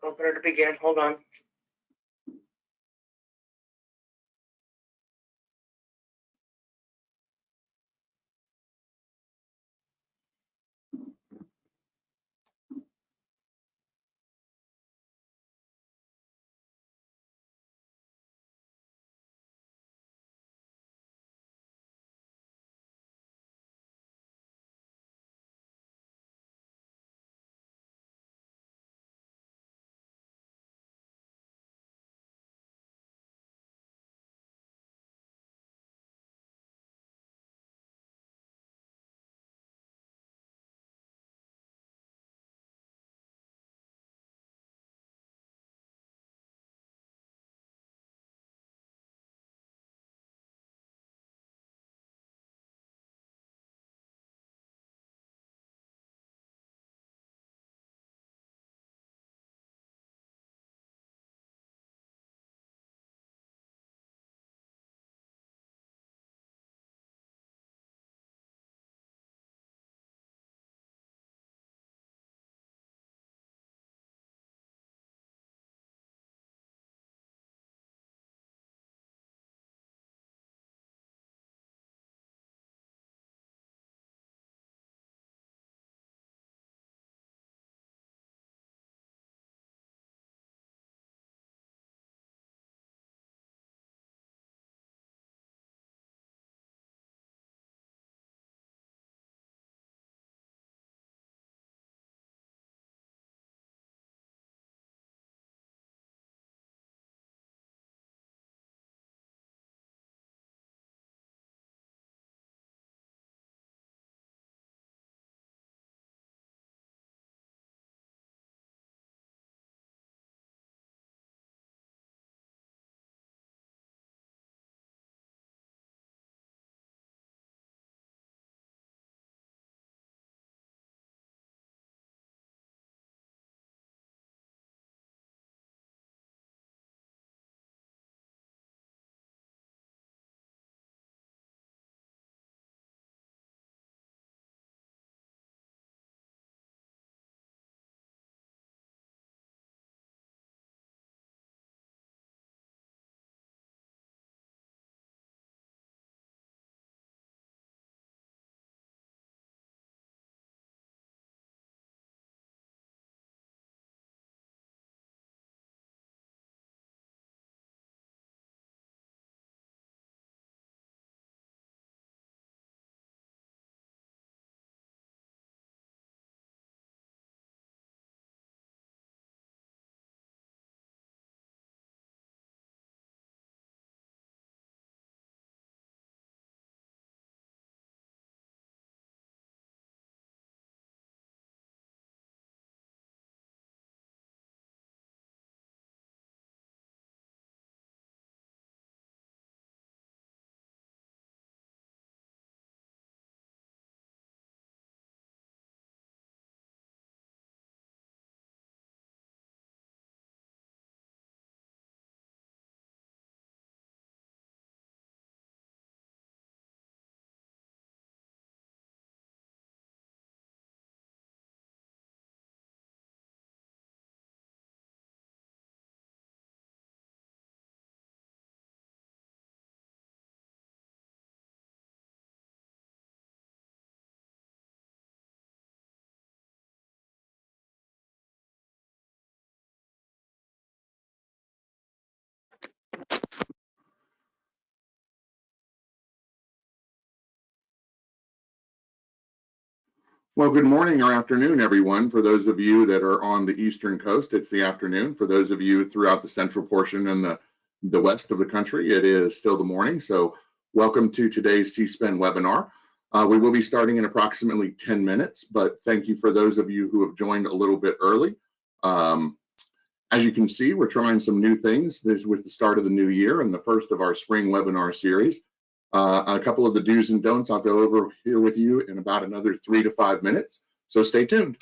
Opener to begin. Hold on. Well, good morning or afternoon, everyone. For those of you that are on the Eastern Coast, it's the afternoon. For those of you throughout the central portion and the west of the country, it is still the morning. So welcome to today's CSPEN webinar. We will be starting in approximately 10 minutes, but thank you for those of you who have joined a little bit early. As you can see, we're trying some new things with the start of the new year and the first of our spring webinar series. A couple of the do's and don'ts I'll go over here with you in about another 3 to 5 minutes. So stay tuned.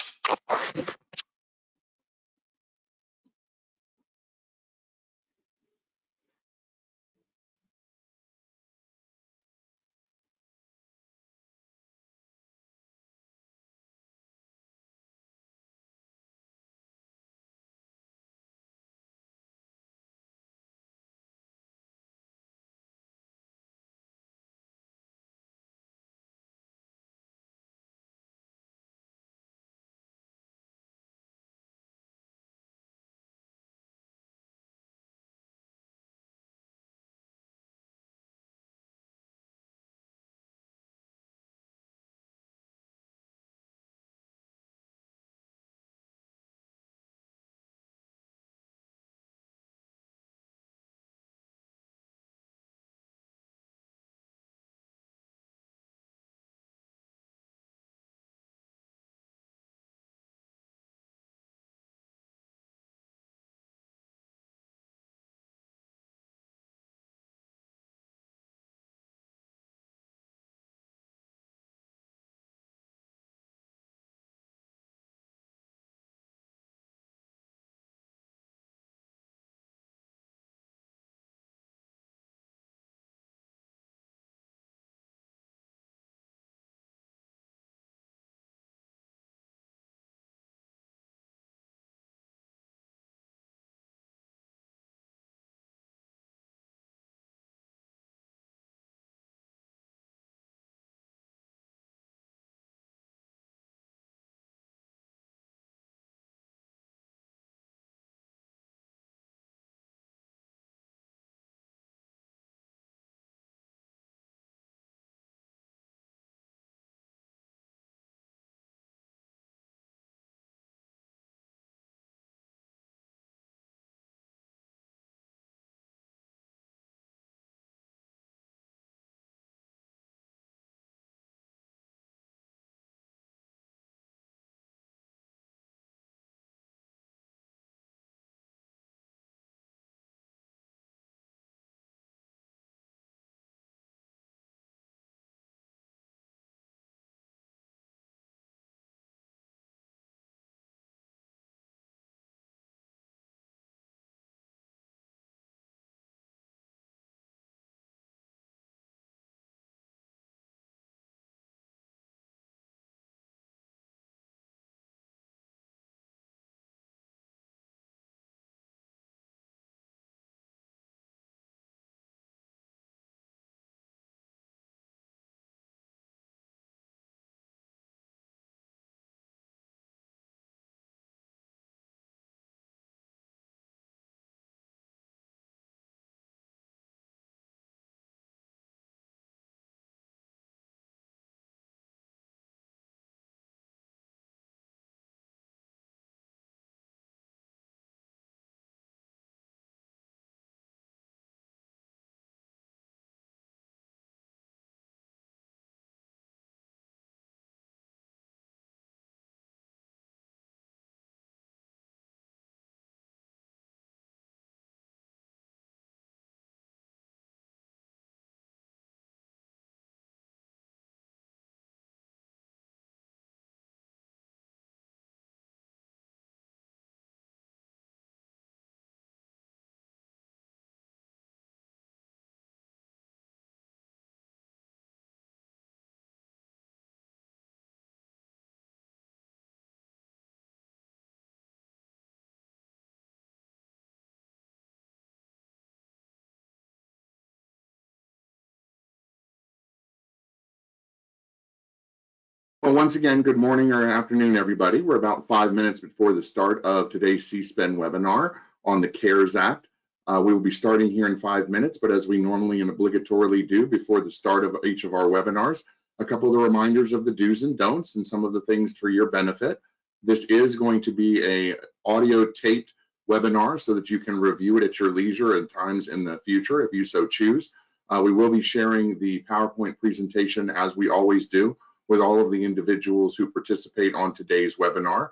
Well, once again, good morning or afternoon, everybody. We're about 5 minutes before the start of today's CSPEN webinar on the CARES Act. We will be starting here in 5 minutes, but as we normally and obligatorily do before the start of each of our webinars, a couple of the reminders of the do's and don'ts and some of the things for your benefit. This is going to be a audio taped webinar so that you can review it at your leisure and times in the future if you so choose. We will be sharing the PowerPoint presentation as we always do with all of the individuals who participate on today's webinar.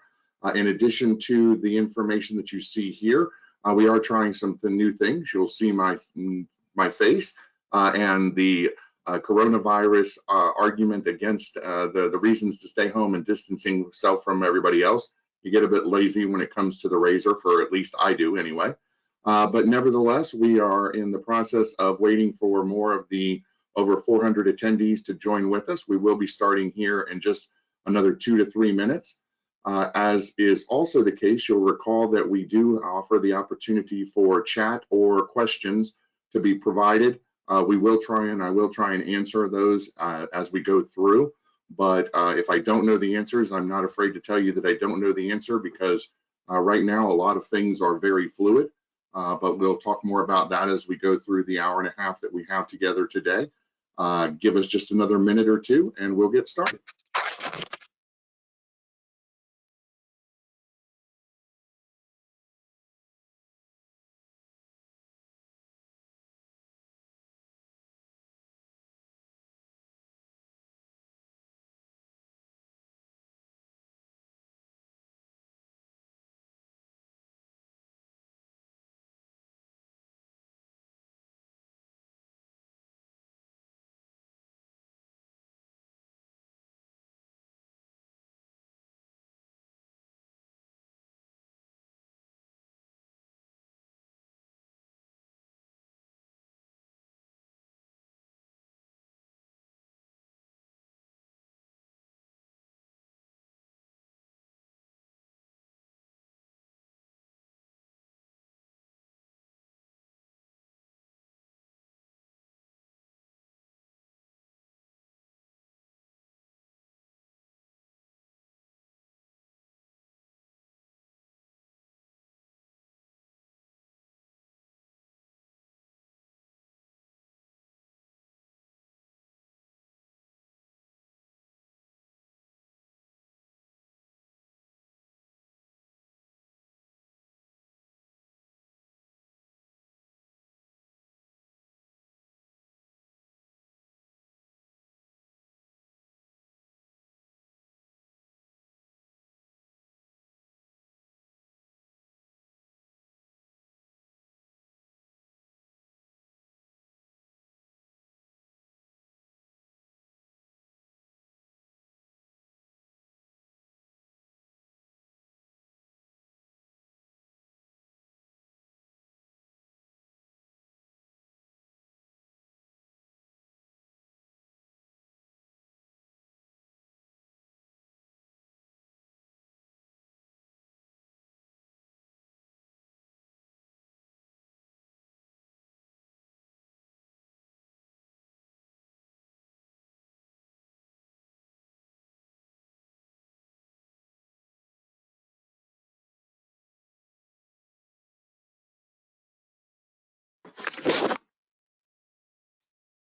In addition to the information that you see here, we are trying some new things. You'll see my face and the coronavirus argument against the reasons to stay home and distancing yourself from everybody else. You get a bit lazy when it comes to the razor, for at least I do anyway. But nevertheless, we are in the process of waiting for more of the over 400 attendees to join with us. We will be starting here in just another 2 to 3 minutes. As is also the case, you'll recall that we do offer the opportunity for chat or questions to be provided. I will try and answer those as we go through. But if I don't know the answers, I'm not afraid to tell you that I don't know the answer, because right now a lot of things are very fluid. But we'll talk more about that as we go through the hour and a half that we have together today. Give us just another minute or two and we'll get started.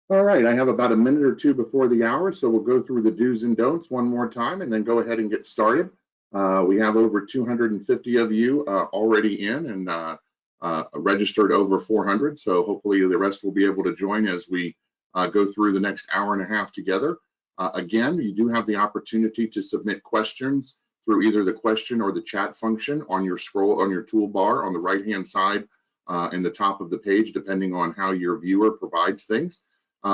All right, I have about a minute or two before the hour, so we'll go through the do's and don'ts one more time and then go ahead and get started. We have over 250 of you already in and registered over 400, so hopefully the rest will be able to join as we go through the next hour and a half together. Again, you do have the opportunity to submit questions through either the question or the chat function on your toolbar on the right-hand side in the top of the page, depending on how your viewer provides things.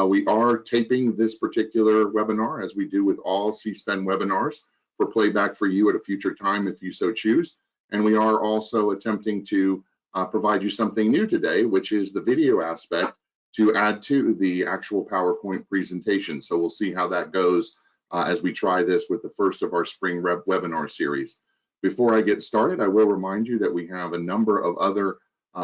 We are taping this particular webinar, as we do with all CSPEN webinars, for playback for you at a future time if you so choose. And we are also attempting to provide you something new today, which is the video aspect to add to the actual PowerPoint presentation. So we'll see how that goes as we try this with the first of our spring webinar series. Before I get started, I will remind you that we have a number of other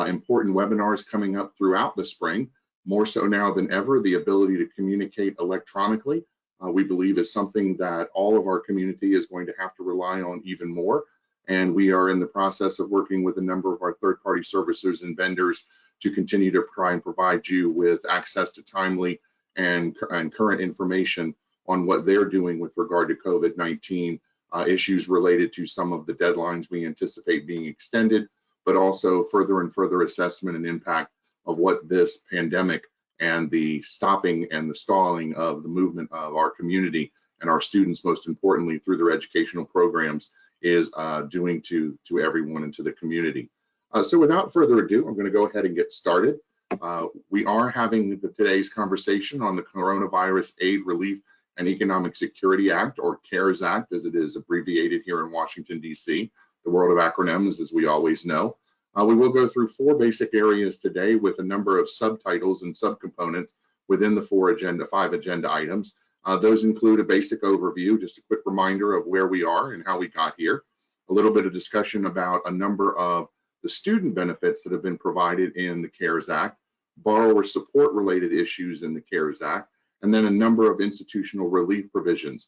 important webinars coming up throughout the spring. More so now than ever, the ability to communicate electronically we believe is something that all of our community is going to have to rely on even more. And we are in the process of working with a number of our third-party services and vendors to continue to try and provide you with access to timely and current information on what they're doing with regard to COVID-19 issues related to some of the deadlines we anticipate being extended, but also further and further assessment and impact of what this pandemic and the stopping and the stalling of the movement of our community and our students, most importantly, through their educational programs, is doing to everyone and to the community. So without further ado, I'm going to go ahead and get started. We are having today's conversation on the Coronavirus Aid, Relief, and Economic Security Act, or CARES Act, as it is abbreviated here in Washington, D.C., the world of acronyms, as we always know. We will go through 4 basic areas today with a number of subtitles and subcomponents within the 5 agenda items. Those include a basic overview, just a quick reminder of where we are and how we got here, a little bit of discussion about a number of the student benefits that have been provided in the CARES Act, borrower support related issues in the CARES Act, and then a number of institutional relief provisions,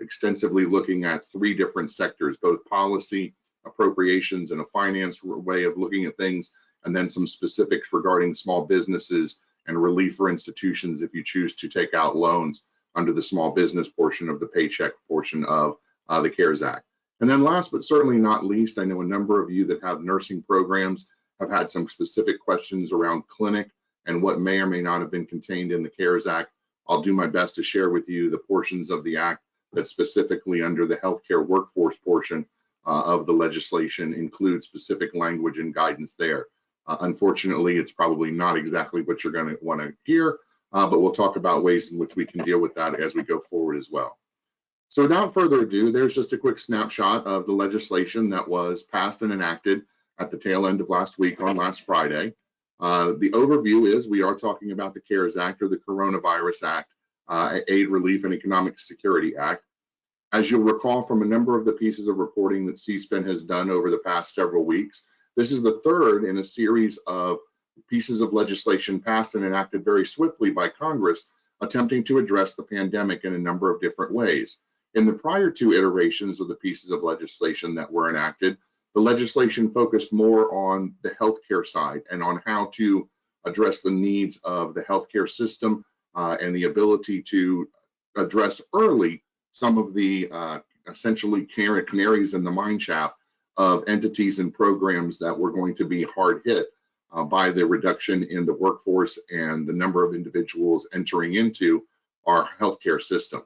extensively looking at 3 different sectors, both policy, appropriations, and a finance way of looking at things, and then some specifics regarding small businesses and relief for institutions if you choose to take out loans under the small business portion of the paycheck portion of the CARES Act. And then last but certainly not least, I know a number of you that have nursing programs have had some specific questions around clinic and what may or may not have been contained in the CARES Act. I'll do my best to share with you the portions of the act that specifically under the healthcare workforce portion of the legislation include specific language and guidance there. Unfortunately, it's probably not exactly what you're going to want to hear, but we'll talk about ways in which we can deal with that as we go forward as well. So without further ado, there's just a quick snapshot of the legislation that was passed and enacted at the tail end of last week on last Friday. The overview is we are talking about the CARES Act, or the Coronavirus Act, Aid, Relief, and Economic Security Act. As you'll recall from a number of the pieces of reporting that CSPEN has done over the past several weeks, this is the 3rd in a series of pieces of legislation passed and enacted very swiftly by Congress, attempting to address the pandemic in a number of different ways. In the prior 2 iterations of the pieces of legislation that were enacted, the legislation focused more on the healthcare side and on how to address the needs of the healthcare system and the ability to address early some of the essentially canaries in the mine shaft of entities and programs that were going to be hard hit by the reduction in the workforce and the number of individuals entering into our healthcare system.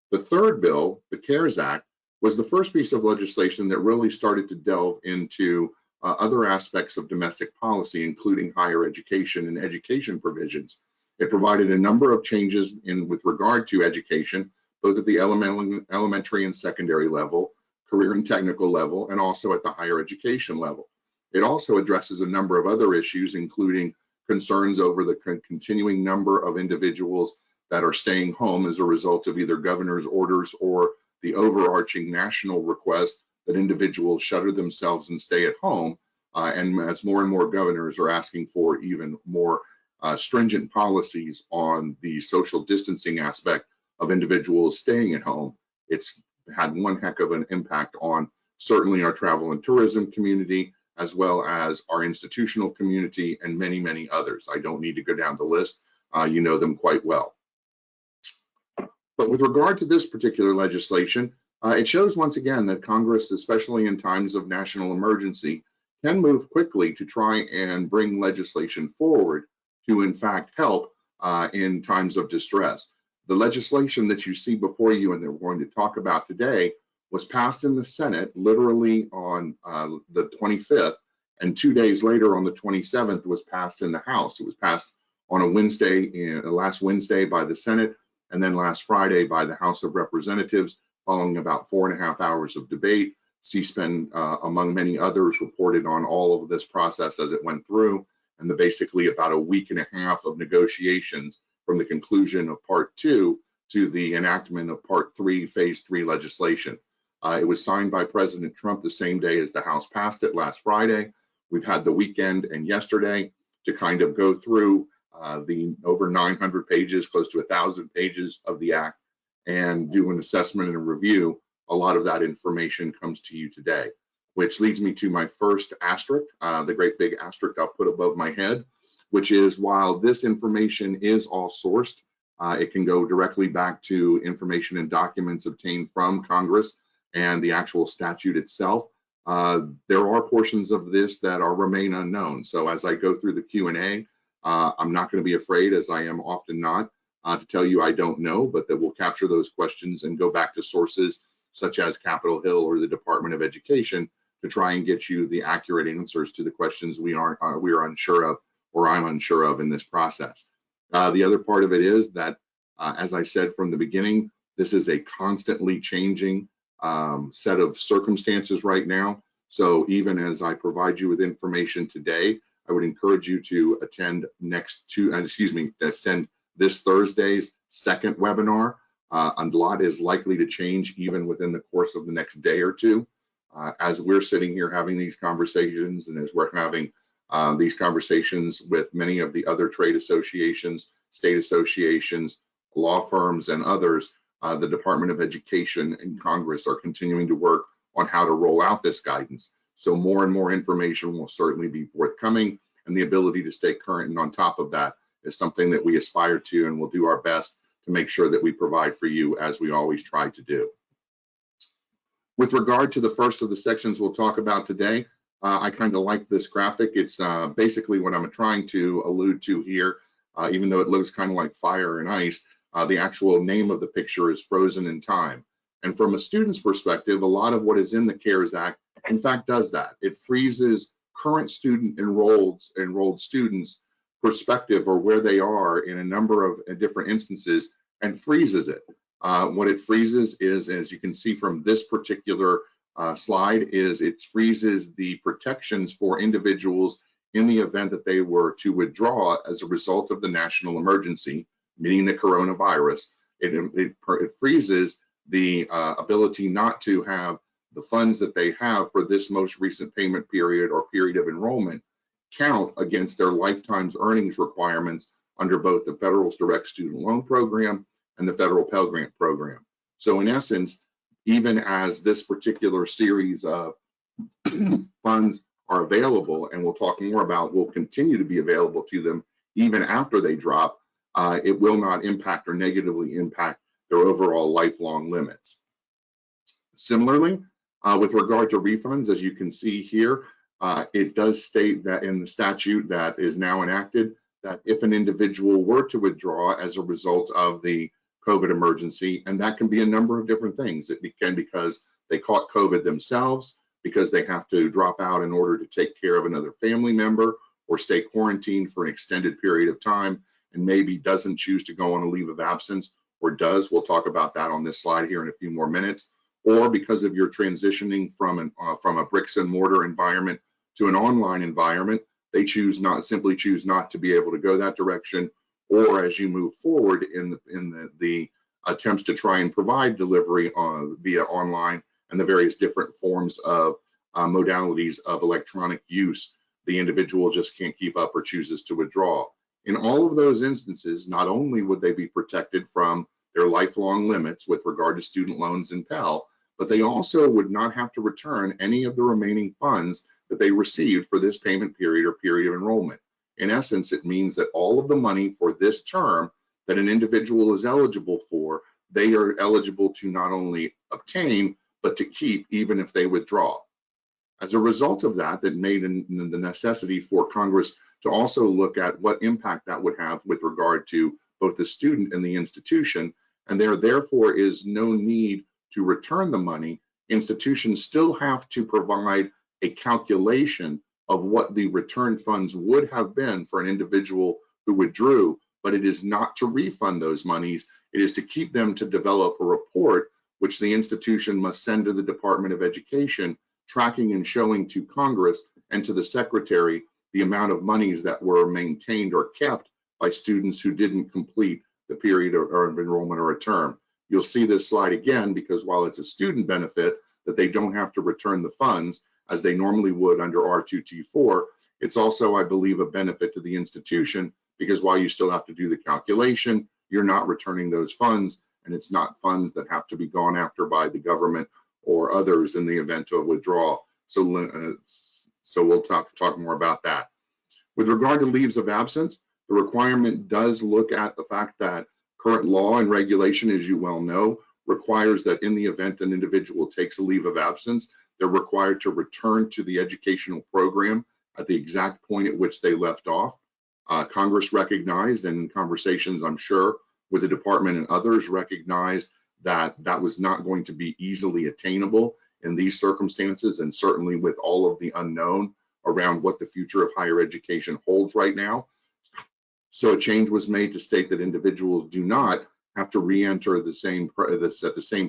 The 3rd bill, the CARES Act, was the first piece of legislation that really started to delve into other aspects of domestic policy, including higher education and education provisions. It provided a number of changes with regard to education, both at the elementary and secondary level, career and technical level, and also at the higher education level. It also addresses a number of other issues, including concerns over the continuing number of individuals that are staying home as a result of either governor's orders or the overarching national request that individuals shutter themselves and stay at home. And as more and more governors are asking for even more stringent policies on the social distancing aspect of individuals staying at home, it's had one heck of an impact on certainly our travel and tourism community, as well as our institutional community and many, many others. I don't need to go down the list. You know them quite well. But with regard to this particular legislation, it shows once again that Congress, especially in times of national emergency, can move quickly to try and bring legislation forward to in fact help in times of distress. The legislation that you see before you and that we're going to talk about today was passed in the Senate literally on the 25th, and 2 days later on the 27th was passed in the House. It was passed on a Wednesday, last Wednesday by the Senate, and then last Friday by the House of Representatives, following about 4.5 hours of debate. CSPEN, among many others, reported on all of this process as it went through, and basically about a week and a half of negotiations from the conclusion of Part 2 to the enactment of Part 3, Phase 3 legislation. It was signed by President Trump the same day as the House passed it last Friday. We've had the weekend and yesterday to kind of go through the over 900 pages, close to 1,000 pages of the act, and do an assessment and a review, a lot of that information comes to you today, which leads me to my first asterisk, the great big asterisk I'll put above my head, which is while this information is all sourced, it can go directly back to information and documents obtained from Congress and the actual statute itself. There are portions of this that remain unknown. So as I go through the Q&A, I'm not going to be afraid, as I am often not, to tell you I don't know, but that we'll capture those questions and go back to sources such as Capitol Hill or the Department of Education to try and get you the accurate answers to the questions we are unsure of or I'm unsure of in this process. The other part of it is that, as I said from the beginning, this is a constantly changing set of circumstances right now. So even as I provide you with information today, I would encourage you to attend attend this Thursday's second webinar. A lot is likely to change even within the course of the next day or two. As we're sitting here having these conversations, and as we're having these conversations with many of the other trade associations, state associations, law firms, and others, the Department of Education and Congress are continuing to work on how to roll out this guidance. So more and more information will certainly be forthcoming, and the ability to stay current and on top of that is something that we aspire to, and we'll do our best to make sure that we provide for you, as we always try to do. With regard to the first of the sections we'll talk about today, I kind of like this graphic. It's basically what I'm trying to allude to here, even though it looks kind of like fire and ice. The actual name of the picture is Frozen in Time. And from a student's perspective, a lot of what is in the CARES Act, in fact, does that. It freezes current student enrolled students' perspective or where they are in a number of different instances and freezes it. What it freezes is, as you can see from this particular slide, is it freezes the protections for individuals in the event that they were to withdraw as a result of the national emergency, meaning the coronavirus. It freezes the ability not to have the funds that they have for this most recent payment period or period of enrollment count against their lifetime's earnings requirements under both the federal's direct student loan program and the federal Pell Grant program. So in essence, even as this particular series of funds are available, and we'll talk more about, will continue to be available to them even after they drop, it will not impact or negatively impact their overall lifelong limits. Similarly, with regard to refunds, as you can see here, it does state that in the statute that is now enacted, that if an individual were to withdraw as a result of the COVID emergency, and that can be a number of different things. It can because they caught COVID themselves, because they have to drop out in order to take care of another family member, or stay quarantined for an extended period of time, and maybe doesn't choose to go on a leave of absence, or does. We'll talk about that on this slide here in a few more minutes. Or because of your transitioning from a bricks and mortar environment to an online environment, they simply choose not to be able to go that direction. Or as you move forward in the attempts to try and provide delivery via online and the various different forms of modalities of electronic use, the individual just can't keep up or chooses to withdraw. In all of those instances, not only would they be protected from their lifelong limits with regard to student loans and Pell, but they also would not have to return any of the remaining funds that they received for this payment period or period of enrollment. In essence, it means that all of the money for this term that an individual is eligible for, they are eligible to not only obtain, but to keep even if they withdraw. As a result of that, that made the necessity for Congress to also look at what impact that would have with regard to both the student and the institution, and there therefore is no need to return the money. Institutions still have to provide a calculation of what the return funds would have been for an individual who withdrew, but it is not to refund those monies. It is to keep them to develop a report, which the institution must send to the Department of Education, tracking and showing to Congress and to the Secretary the amount of monies that were maintained or kept by students who didn't complete the period of enrollment or a term. You'll see this slide again, because while it's a student benefit that they don't have to return the funds as they normally would under R2T4, it's also, I believe, a benefit to the institution, because while you still have to do the calculation, you're not returning those funds, and it's not funds that have to be gone after by the government or others in the event of withdrawal. So we'll talk more about that. With regard to leaves of absence, the requirement does look at the fact that current law and regulation, as you well know, requires that in the event an individual takes a leave of absence, they're required to return to the educational program at the exact point at which they left off. Congress recognized, and in conversations, I'm sure, with the department and others, recognized that that was not going to be easily attainable in these circumstances, and certainly with all of the unknown around what the future of higher education holds right now. So a change was made to state that individuals do not have to re-enter at the same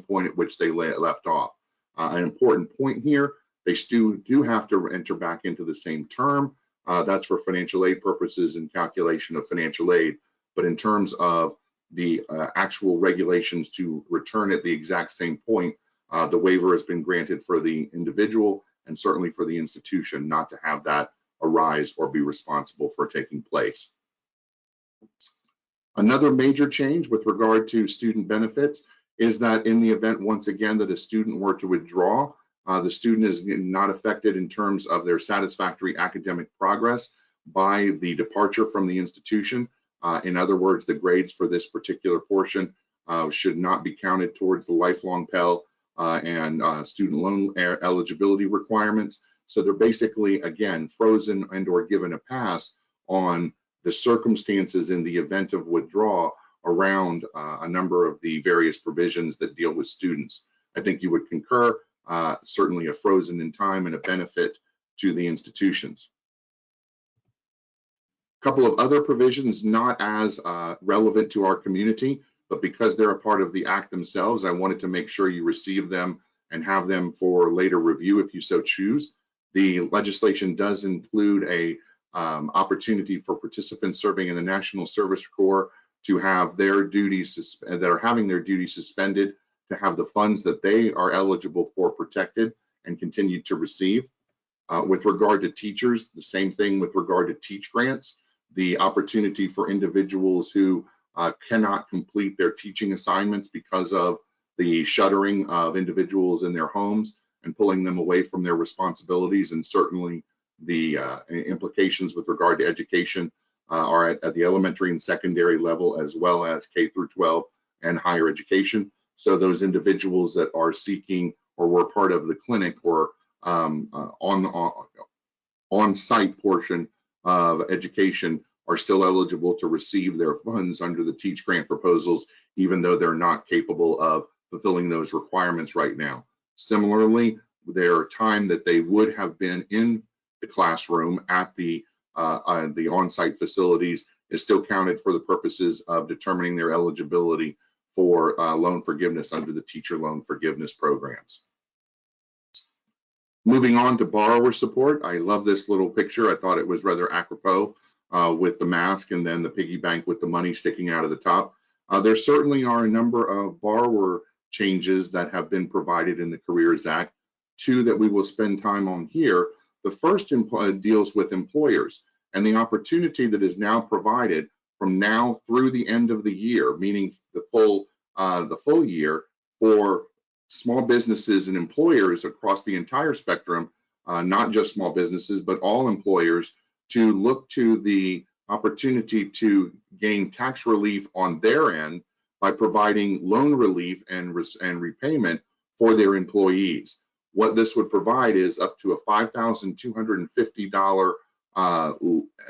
point at which they left off. An important point here, they still do have to enter back into the same term. That's for financial aid purposes and calculation of financial aid. But in terms of the actual regulations to return at the exact same point, the waiver has been granted for the individual and certainly for the institution not to have that arise or be responsible for taking place. Another major change with regard to student benefits is that in the event, once again, that a student were to withdraw, the student is not affected in terms of their satisfactory academic progress by the departure from the institution. In other words, the grades for this particular portion should not be counted towards the lifelong Pell and student loan eligibility requirements. So they're basically, again, frozen and or given a pass on the circumstances in the event of withdrawal around a number of the various provisions that deal with students. I think you would concur, certainly a frozen in time and a benefit to the institutions. A couple of other provisions not as relevant to our community, but because they're a part of the Act themselves, I wanted to make sure you receive them and have them for later review if you so choose. The legislation does include a opportunity for participants serving in the National Service Corps to have their duties that are having their duties suspended to have the funds that they are eligible for protected and continue to receive. With regard to teachers, the same thing with regard to teach grants, the opportunity for individuals who cannot complete their teaching assignments because of the shuttering of individuals in their homes and pulling them away from their responsibilities, and certainly the implications with regard to education are at the elementary and secondary level, as well as K through 12 and higher education. So those individuals that are seeking or were part of the clinic or on-site portion of education are still eligible to receive their funds under the Teach Grant proposals, even though they're not capable of fulfilling those requirements right now. Similarly, their time that they would have been in the classroom at the on-site facilities is still counted for the purposes of determining their eligibility for loan forgiveness under the teacher loan forgiveness programs. Moving on to borrower support, I love this little picture. I thought it was rather apropos with the mask and then the piggy bank with the money sticking out of the top. There certainly are a number of borrower changes that have been provided in the Careers Act, two that we will spend time on here. The first deals with employers and the opportunity that is now provided from now through the end of the year, meaning the full year, for small businesses and employers across the entire spectrum, not just small businesses, but all employers, to look to the opportunity to gain tax relief on their end by providing loan relief and repayment for their employees. What this would provide is up to a $5,250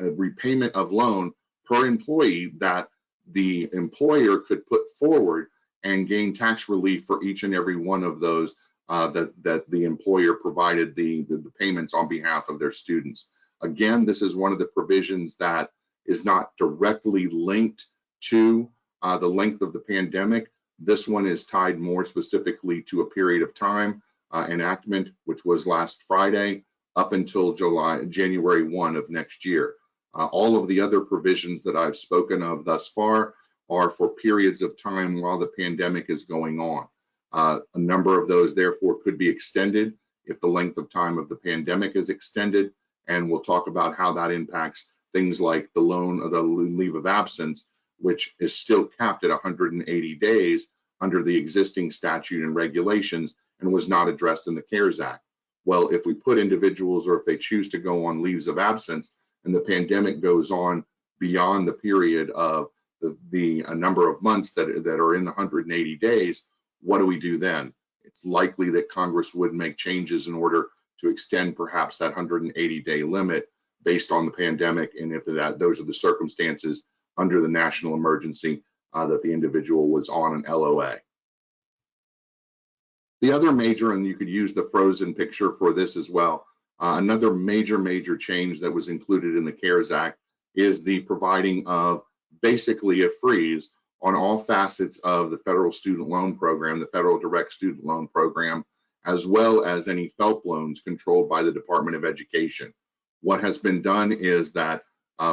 repayment of loan per employee that the employer could put forward and gain tax relief for each and every one of those that the employer provided the payments on behalf of their students. Again, this is one of the provisions that is not directly linked to the length of the pandemic. This one is tied more specifically to a period of time enactment, which was last Friday up until January 1 of next year. All of the other provisions that I've spoken of thus far are for periods of time while the pandemic is going on. A number of those, therefore, could be extended if the length of time of the pandemic is extended, and we'll talk about how that impacts things like the loan or the leave of absence, which is still capped at 180 days, under the existing statute and regulations and was not addressed in the CARES Act. Well, if we put individuals, or if they choose to go on leaves of absence and the pandemic goes on beyond the period of the number of months that are in the 180 days, what do we do then? It's likely that Congress would make changes in order to extend perhaps that 180-day limit based on the pandemic, and if those are the circumstances under the national emergency that the individual was on an LOA. The other major, and you could use the frozen picture for this as well, another major change that was included in the CARES Act is the providing of basically a freeze on all facets of the federal student loan program, the federal direct student loan program, as well as any FFELP loans controlled by the Department of Education. What has been done is that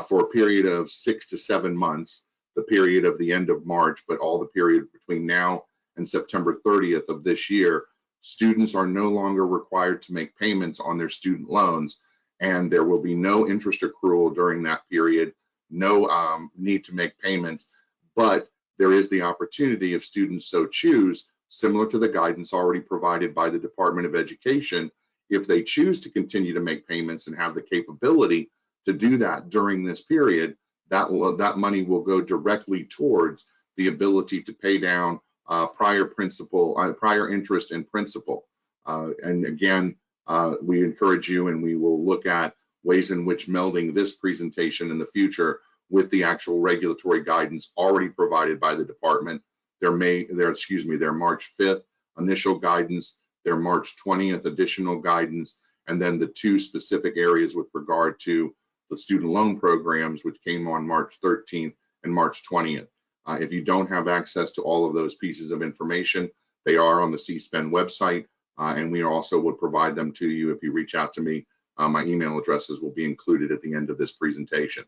for a period of 6 to 7 months, the period of the end of March, but all the period between now and September 30th of this year, students are no longer required to make payments on their student loans, and there will be no interest accrual during that period, no need to make payments, but there is the opportunity, if students so choose, similar to the guidance already provided by the Department of Education, if they choose to continue to make payments and have the capability to do that during this period, that money will go directly towards the ability to pay down prior interest and principal. And again, we encourage you, and we will look at ways in which melding this presentation in the future with the actual regulatory guidance already provided by the department. Their March 5th initial guidance, their March 20th additional guidance, and then the 2 specific areas with regard to the student loan programs, which came on March 13th and March 20th. If you don't have access to all of those pieces of information, they are on the CSPEN website, and we also would provide them to you if you reach out to me. My email addresses will be included at the end of this presentation.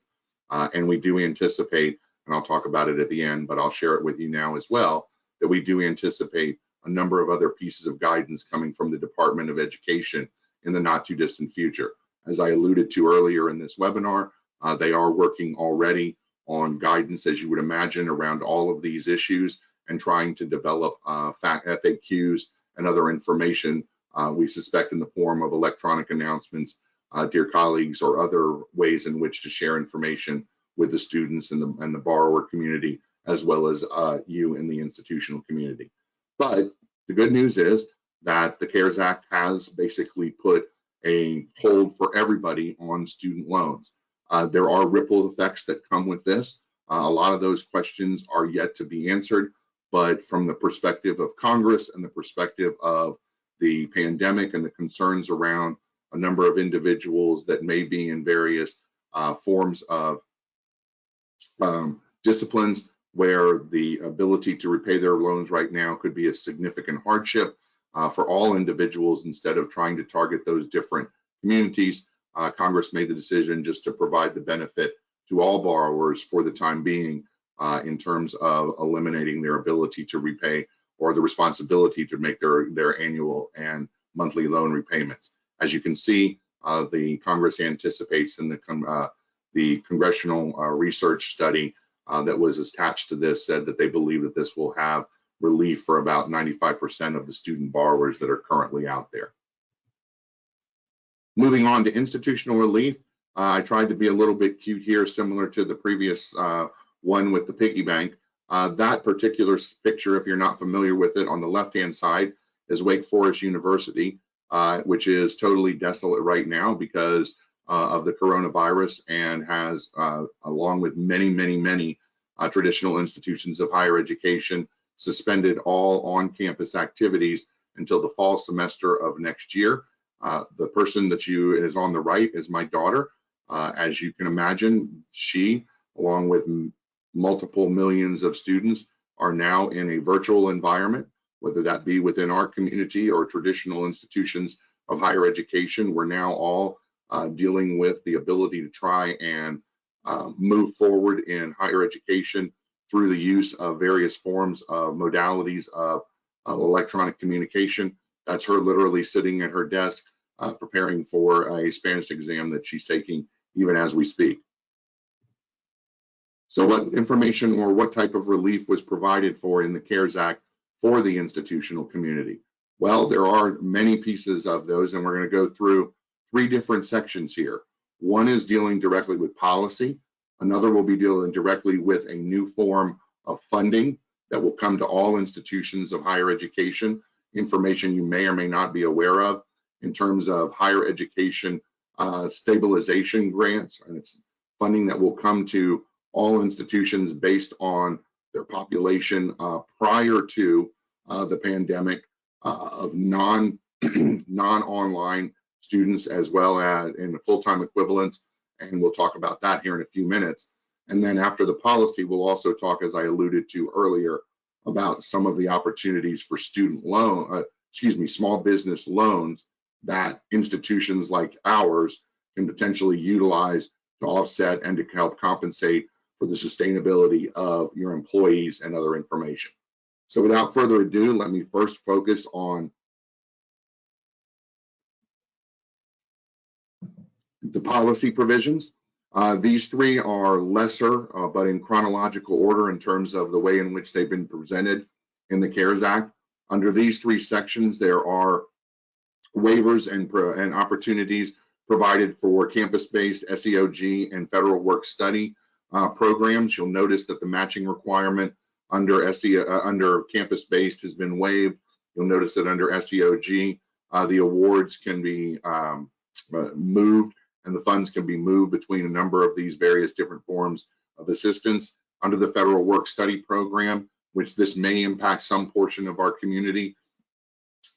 And we do anticipate, and I'll talk about it at the end, but I'll share it with you now as well, that we do anticipate a number of other pieces of guidance coming from the Department of Education in the not too distant future. As I alluded to earlier in this webinar, they are working already on guidance, as you would imagine, around all of these issues and trying to develop FAQs and other information, we suspect in the form of electronic announcements, dear colleagues, or other ways in which to share information with the students and the borrower community, as well as you in the institutional community. But the good news is that the CARES Act has basically put a hold for everybody on student loans. There are ripple effects that come with this. A lot of those questions are yet to be answered, but from the perspective of Congress and the perspective of the pandemic and the concerns around a number of individuals that may be in various forms of disciplines where the ability to repay their loans right now could be a significant hardship for all individuals. Instead of trying to target those different communities, Congress made the decision just to provide the benefit to all borrowers for the time being in terms of eliminating their ability to repay or the responsibility to make their annual and monthly loan repayments. As you can see, the Congress anticipates in the congressional research study that was attached to this said that they believe that this will have relief for about 95% of the student borrowers that are currently out there. Moving on to institutional relief, I tried to be a little bit cute here, similar to the previous one with the piggy bank. That particular picture, if you're not familiar with it, on the left-hand side is Wake Forest University, which is totally desolate right now because of the coronavirus, and has, along with many traditional institutions of higher education, suspended all on-campus activities until the fall semester of next year. The person that is on the right is my daughter. As you can imagine, she, along with multiple millions of students, are now in a virtual environment, whether that be within our community or traditional institutions of higher education. We're now all dealing with the ability to try and move forward in higher education through the use of various forms of modalities of electronic communication. That's her literally sitting at her desk preparing for a Spanish exam that she's taking even as we speak. So what information or what type of relief was provided for in the CARES Act for the institutional community? Well, there are many pieces of those, and we're going to go through 3 different sections here. One is dealing directly with policy. Another will be dealing directly with a new form of funding that will come to all institutions of higher education, information you may or may not be aware of in terms of higher education stabilization grants, and it's funding that will come to all institutions based on their population prior to the pandemic of non-online students, as well as in the full-time equivalents, and we'll talk about that here in a few minutes. And then after the policy, we'll also talk, as I alluded to earlier, about some of the opportunities for student loan, small business loans that institutions like ours can potentially utilize to offset and to help compensate for the sustainability of your employees and other information. So without further ado, let me first focus on the policy provisions. These 3 are lesser, but in chronological order in terms of the way in which they've been presented in the CARES Act. Under these 3 sections, there are waivers and opportunities provided for campus-based SEOG and federal work study programs. You'll notice that the matching requirement under campus-based has been waived. You'll notice that under SEOG, the awards can be moved, and the funds can be moved between a number of these various different forms of assistance. Under the federal work study program, which this may impact some portion of our community,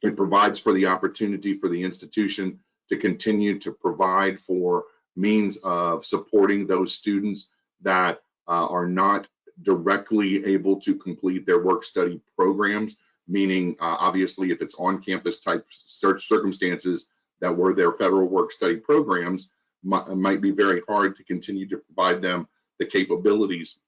it provides for the opportunity for the institution to continue to provide for means of supporting those students that are not directly able to complete their work study programs, meaning obviously if it's on campus type circumstances that were their federal work study programs, might be very hard to continue to provide them the capabilities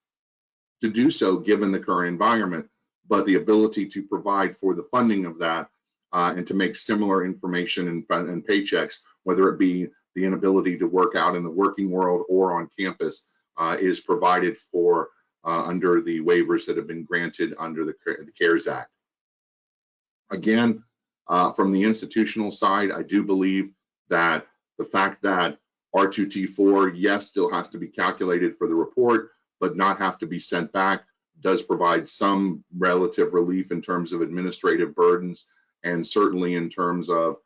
to do so given the current environment, but the ability to provide for the funding of that and to make similar information and paychecks, whether it be the inability to work out in the working world or on campus, is provided for under the waivers that have been granted under the CARES Act. Again, from the institutional side, I do believe that the fact that R2T4, yes, still has to be calculated for the report, but not have to be sent back, does provide some relative relief in terms of administrative burdens, and certainly in terms of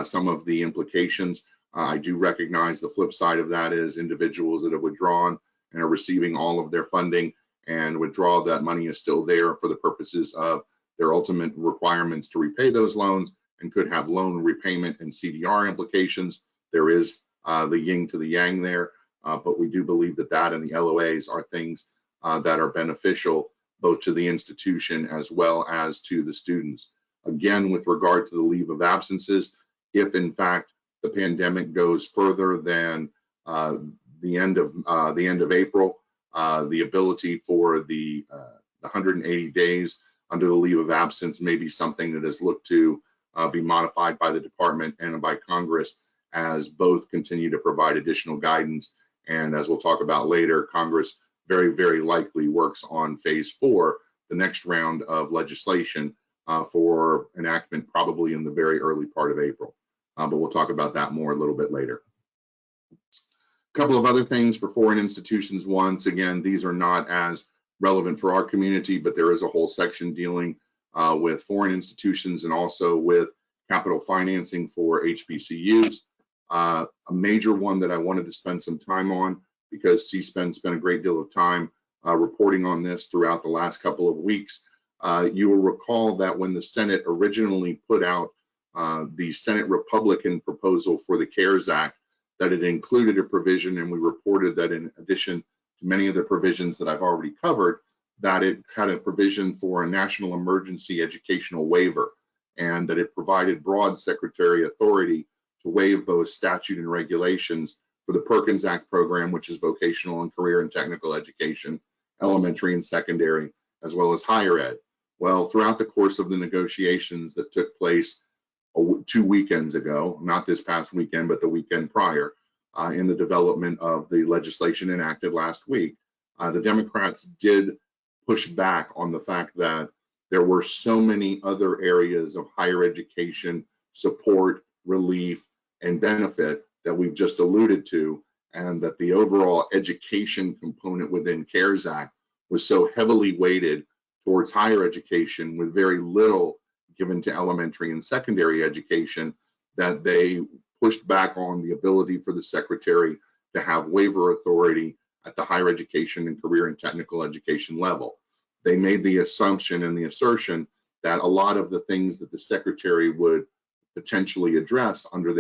some of the implications. I do recognize the flip side of that is individuals that have withdrawn and are receiving all of their funding and withdraw that money is still there for the purposes of their ultimate requirements to repay those loans and could have loan repayment and CDR implications. There is the yin to the yang there, but we do believe that that and the LOAs are things that are beneficial both to the institution as well as to the students. Again, with regard to the leave of absences, if in fact the pandemic goes further than the end of April, the ability for the 180 days under the leave of absence may be something that is looked to be modified by the department and by Congress as both continue to provide additional guidance. And as we'll talk about later, Congress very, very likely works on phase 4, the next round of legislation for enactment probably in the very early part of April. But we'll talk about that more a little bit later. A couple of other things for foreign institutions. Once again, these are not as relevant for our community, but there is a whole section dealing with foreign institutions and also with capital financing for HBCUs. A major one that I wanted to spend some time on because CSPEN spent a great deal of time reporting on this throughout the last couple of weeks. You will recall that when the Senate originally put out the Senate Republican proposal for the CARES Act, that it included a provision, and we reported that in addition to many of the provisions that I've already covered, that it had a provision for a national emergency educational waiver, and that it provided broad secretary authority to waive both statute and regulations for the Perkins Act program, which is vocational and career and technical education, elementary and secondary, as well as higher ed. Well, throughout the course of the negotiations that took place 2 weekends ago, not this past weekend, but the weekend prior, in the development of the legislation enacted last week, the Democrats did push back on the fact that there were so many other areas of higher education support, relief, and benefit that we've just alluded to, and that the overall education component within CARES Act was so heavily weighted towards higher education with very little given to elementary and secondary education, that they pushed back on the ability for the secretary to have waiver authority at the higher education and career and technical education level. They made the assumption and the assertion that a lot of the things that the secretary would potentially address under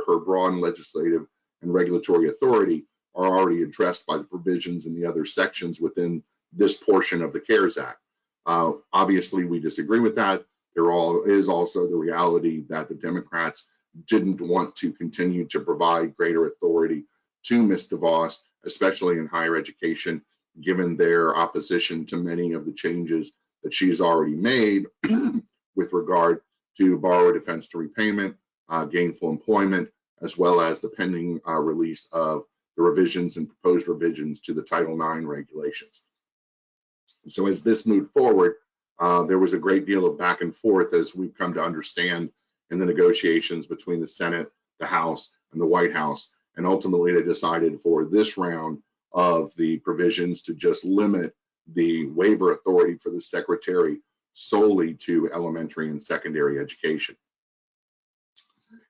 her broad legislative and regulatory authority are already addressed by the provisions in the other sections within this portion of the CARES Act. Obviously, we disagree with that. There is also the reality that the Democrats didn't want to continue to provide greater authority to Ms. DeVos, especially in higher education, given their opposition to many of the changes that she's already made with regard to borrower defense to repayment, gainful employment, as well as the pending release of the revisions and proposed revisions to the Title IX regulations. So as this moved forward, there was a great deal of back and forth, as we've come to understand, in the negotiations between the Senate, the House, and the White House. And ultimately, they decided for this round of the provisions to just limit the waiver authority for the secretary solely to elementary and secondary education.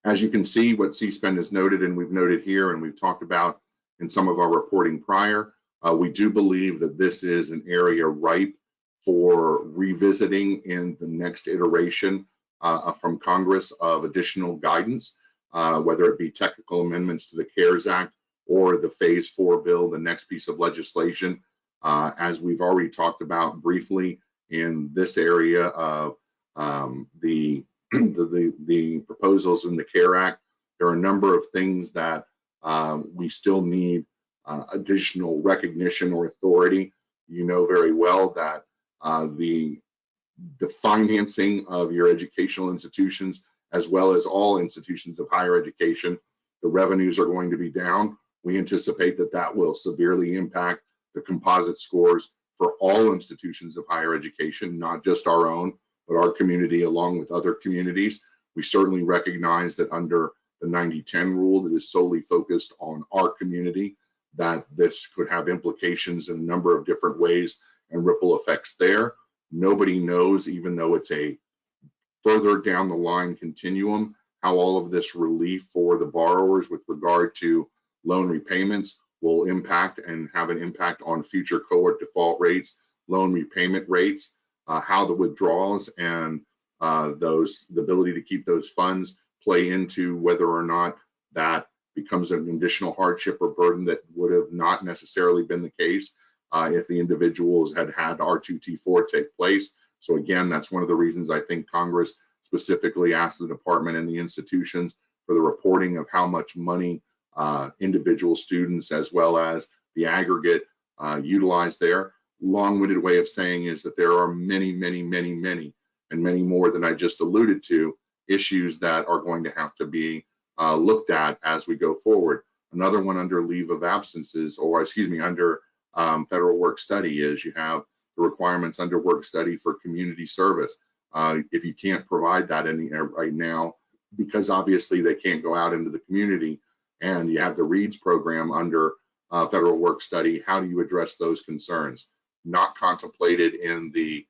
As you can see, what CSPEN has noted, and we've noted here, and we've talked about in some of our reporting prior, we do believe that this is an area ripe for revisiting in the next iteration from Congress of additional guidance, whether it be technical amendments to the CARES Act or the Phase 4 bill, the next piece of legislation. As we've already talked about briefly in this area of the proposals in the CARE Act, there are a number of things that we still need additional recognition or authority. You know very well that the financing of your educational institutions, as well as all institutions of higher education, the revenues are going to be down. We anticipate that that will severely impact the composite scores for all institutions of higher education, not just our own, but our community along with other communities. We certainly recognize that under the 90-10 rule that is solely focused on our community, that this could have implications in a number of different ways and ripple effects there. Nobody knows, even though it's a further down the line continuum, how all of this relief for the borrowers with regard to loan repayments will impact and have an impact on future cohort default rates, loan repayment rates, how the withdrawals and the ability to keep those funds play into whether or not that becomes an additional hardship or burden that would have not necessarily been the case if the individuals had had R2T4 take place. So again, that's one of the reasons I think Congress specifically asked the department and the institutions for the reporting of how much money individual students as well as the aggregate utilize there. Long-winded way of saying is that there are many, many, many, many, and many more than I just alluded to, issues that are going to have to be looked at as we go forward. Another one under leave of absences, or excuse me, under federal work study, is you have the requirements under work study for community service. If you can't provide that right now, because obviously they can't go out into the community, and you have the READS program under federal work study, how do you address those concerns? Not contemplated in the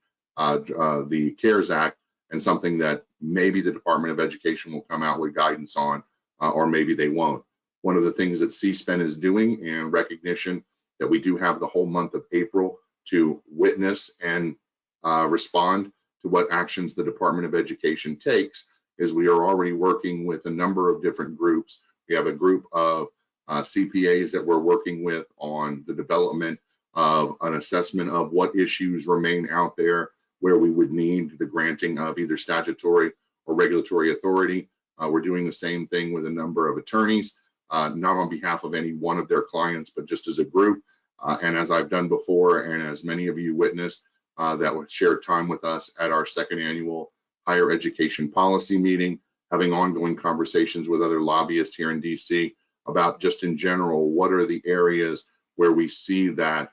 CARES Act, and something that maybe the Department of Education will come out with guidance on, or maybe they won't. One of the things that CSPEN is doing in recognition that we do have the whole month of April to witness and respond to what actions the Department of Education takes is we are already working with a number of different groups. We have a group of CPAs that we're working with on the development of an assessment of what issues remain out there where we would need the granting of either statutory or regulatory authority. We're doing the same thing with a number of attorneys, not on behalf of any one of their clients, but just as a group. And as I've done before, and as many of you witnessed that would share time with us at our second annual higher education policy meeting, having ongoing conversations with other lobbyists here in DC about just in general, what are the areas where we see that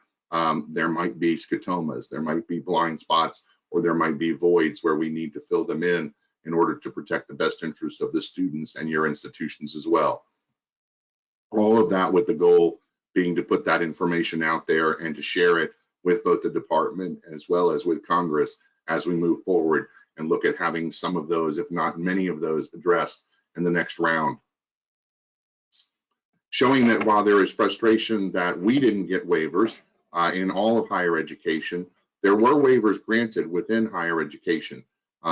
there might be scotomas, there might be blind spots or there might be voids where we need to fill them in order to protect the best interests of the students and your institutions as well. All of that with the goal being to put that information out there and to share it with both the department as well as with Congress as we move forward and look at having some of those, if not many of those, addressed in the next round. Showing that while there is frustration that we didn't get waivers in all of higher education, there were waivers granted within higher education,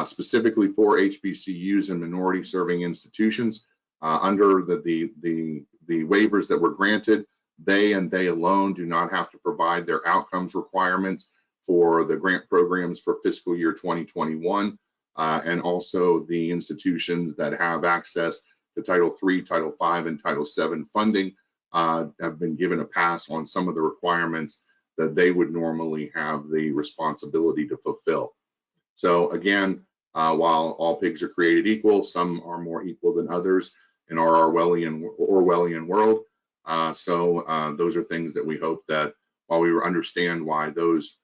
specifically for HBCUs and minority serving institutions. Under the waivers that were granted, they and they alone do not have to provide their outcomes requirements for the grant programs for fiscal year 2021, and also the institutions that have access to Title III, Title V, and Title VII funding have been given a pass on some of the requirements that they would normally have the responsibility to fulfill. So again, while all pigs are created equal, some are more equal than others in our Orwellian world. Those are things that we hope that while we understand why those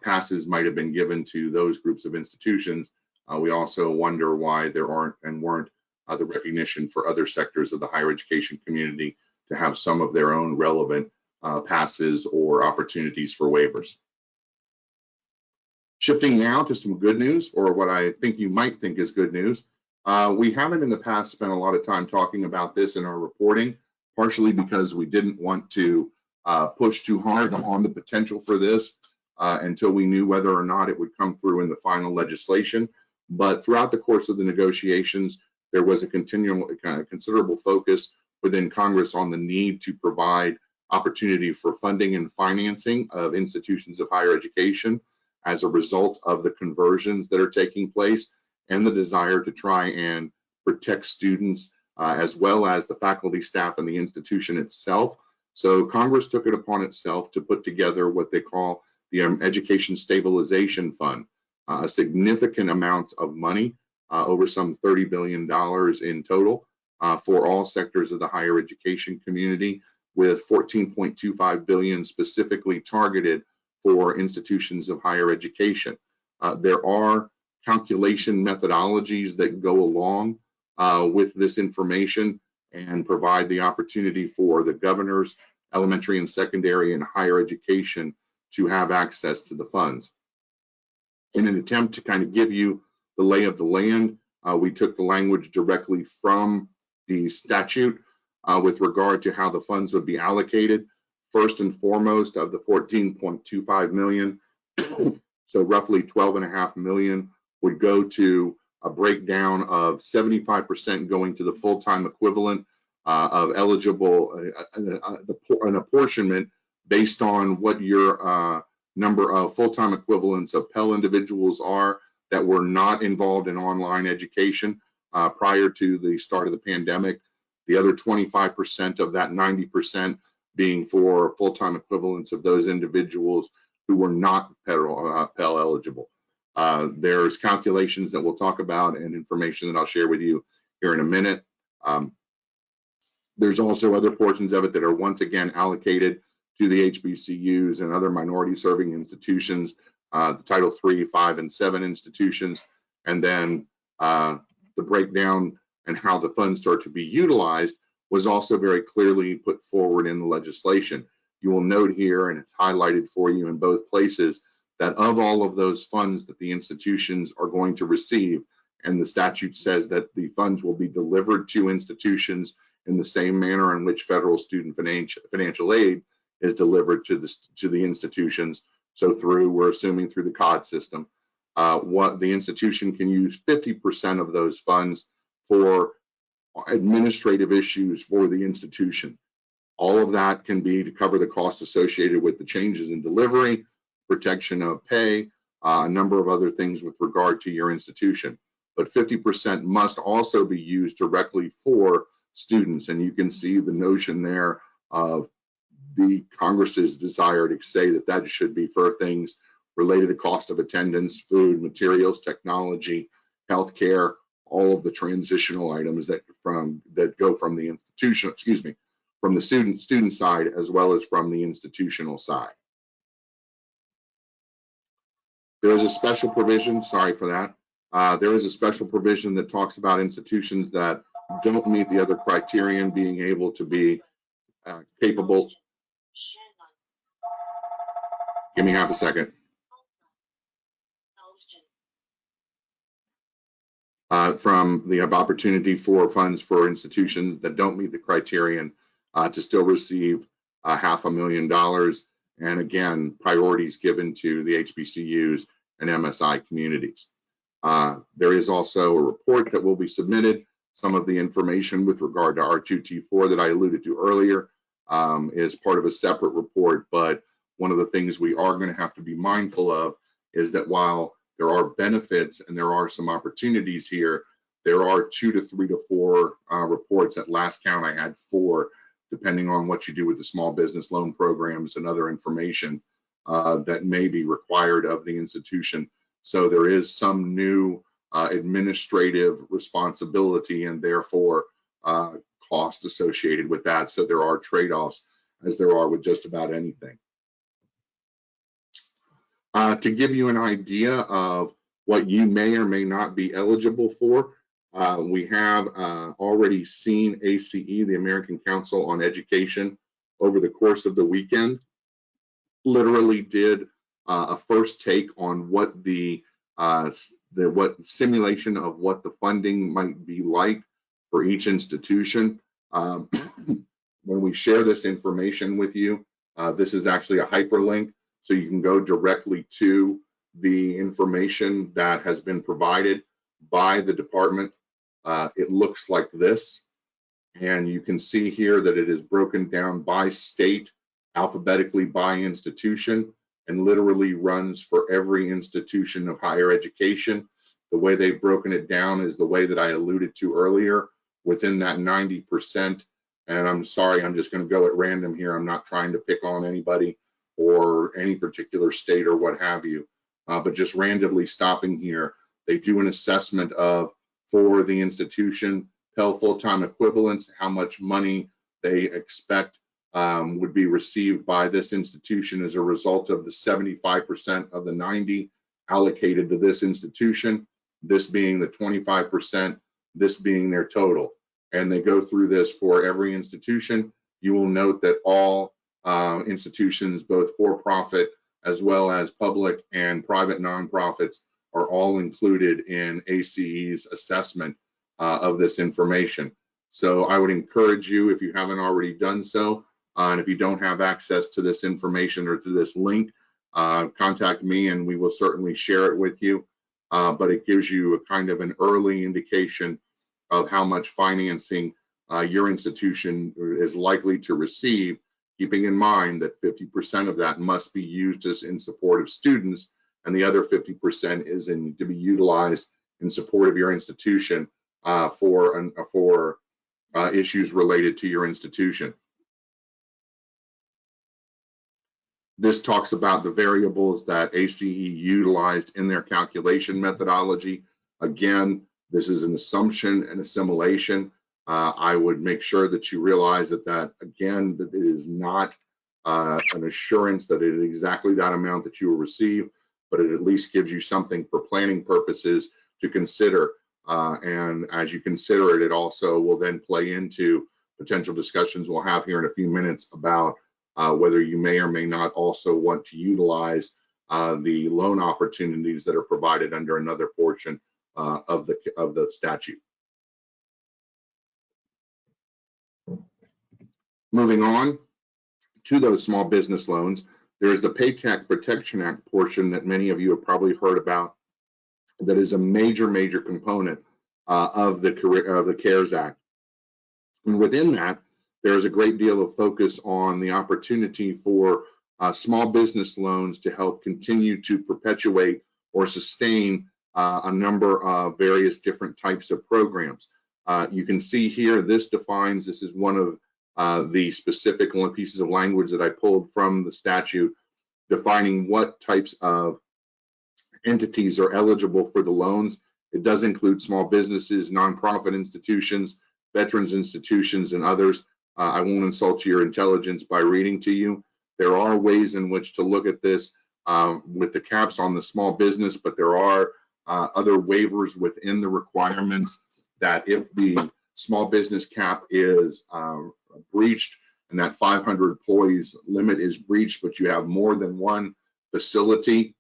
passes might have been given to those groups of institutions, we also wonder why there aren't and weren't the recognition for other sectors of the higher education community to have some of their own relevant passes or opportunities for waivers. Shifting now to some good news, or what I think you might think is good news. We haven't in the past spent a lot of time talking about this in our reporting, partially because we didn't want to push too hard on the potential for this until we knew whether or not it would come through in the final legislation. But throughout the course of the negotiations, there was a considerable focus within Congress on the need to provide opportunity for funding and financing of institutions of higher education as a result of the conversions that are taking place and the desire to try and protect students as well as the faculty, staff, and the institution itself. So Congress took it upon itself to put together what they call the Education Stabilization Fund, a significant amount of money, over some $30 billion in total for all sectors of the higher education community, with $14.25 billion specifically targeted for institutions of higher education. There are calculation methodologies that go along with this information and provide the opportunity for the governors, elementary and secondary and higher education to have access to the funds. In an attempt to kind of give you the lay of the land, we took the language directly from the statute with regard to how the funds would be allocated. First and foremost, of the 14.25 million, so roughly 12.5 million would go to a breakdown of 75% going to the full-time equivalent of eligible, an apportionment based on what your number of full-time equivalents of Pell individuals are that were not involved in online education prior to the start of the pandemic. The other 25% of that 90% being for full-time equivalents of those individuals who were not Pell eligible. There's calculations that we'll talk about and information that I'll share with you here in a minute. There's also other portions of it that are once again allocated to the HBCUs and other minority serving institutions, the Title III, V, and VII institutions, and then the breakdown and how the funds are to be utilized was also very clearly put forward in the legislation. You will note here, and it's highlighted for you in both places, that of all of those funds that the institutions are going to receive, and the statute says that the funds will be delivered to institutions in the same manner in which federal student financial aid is delivered to the institutions. So we're assuming through the COD system, what the institution can use 50% of those funds for administrative issues for the institution. All of that can be to cover the costs associated with the changes in delivery, protection of pay, a number of other things with regard to your institution. But 50% must also be used directly for students. And you can see the notion there of the Congress's desire to say that that should be for things related to cost of attendance, food, materials, technology, healthcare, all of the transitional items that go from the institution, from the student side as well as from the institutional side. There is a special provision, sorry for that. There is a special provision that talks about institutions that don't meet the other criterion being able to be capable. Give me half a second. From the opportunity for funds for institutions that don't meet the criterion to still receive $500,000, and again, priorities given to the HBCUs and MSI communities. There is also a report that will be submitted. Some of the information with regard to R2T4 that I alluded to earlier is part of a separate report, but one of the things we are going to have to be mindful of is that while there are benefits and there are some opportunities here, there are 2 to 3 to 4 reports. At last count, I had 4, depending on what you do with the small business loan programs and other information that may be required of the institution. So there is some new administrative responsibility and therefore cost associated with that. So there are trade-offs, as there are with just about anything. To give you an idea of what you may or may not be eligible for, we have already seen ACE, the American Council on Education, over the course of the weekend. Literally did a first take on what what simulation of what the funding might be like for each institution. When we share this information with you, this is actually a hyperlink, so you can go directly to the information that has been provided by the department. It looks like this, and you can see here that it is broken down by state, alphabetically by institution, and literally runs for every institution of higher education. The way they've broken it down is the way that I alluded to earlier, within that 90%. And I'm sorry, I'm just going to go at random here. I'm not trying to pick on anybody or any particular state or what have you, but just randomly stopping here. They do an assessment of, for the institution, Pell full-time equivalents, how much money they expect would be received by this institution as a result of the 75% of the 90 allocated to this institution, this being the 25%, this being their total. And they go through this for every institution. You will note that all institutions, both for-profit as well as public and private nonprofits, are all included in ACE's assessment of this information. So I would encourage you, if you haven't already done so, and if you don't have access to this information or to this link, contact me and we will certainly share it with you. But it gives you a kind of an early indication of how much financing your institution is likely to receive, keeping in mind that 50% of that must be used as in support of students, and the other 50% is to be utilized in support of your institution for issues related to your institution. This talks about the variables that ACE utilized in their calculation methodology. Again, this is an assumption and assimilation. I would make sure that you realize that again, that it is not an assurance that it is exactly that amount that you will receive, but it at least gives you something for planning purposes to consider. And as you consider it, it also will then play into potential discussions we'll have here in a few minutes about whether you may or may not also want to utilize the loan opportunities that are provided under another portion of the statute. Moving on to those small business loans, there is the Paycheck Protection Act portion that many of you have probably heard about. That is a major component of the CARES Act, and within that, there is a great deal of focus on the opportunity for small business loans to help continue to perpetuate or sustain a number of various different types of programs. You can see here, this is one of the specific pieces of language that I pulled from the statute, defining what types of entities are eligible for the loans. It does include small businesses, nonprofit institutions, veterans institutions, and others. I won't insult your intelligence by reading to you. There are ways in which to look at this. with the caps on the small business, but there are other waivers within the requirements that if the small business cap is breached and that 500 employees limit is breached, but you have more than one facility,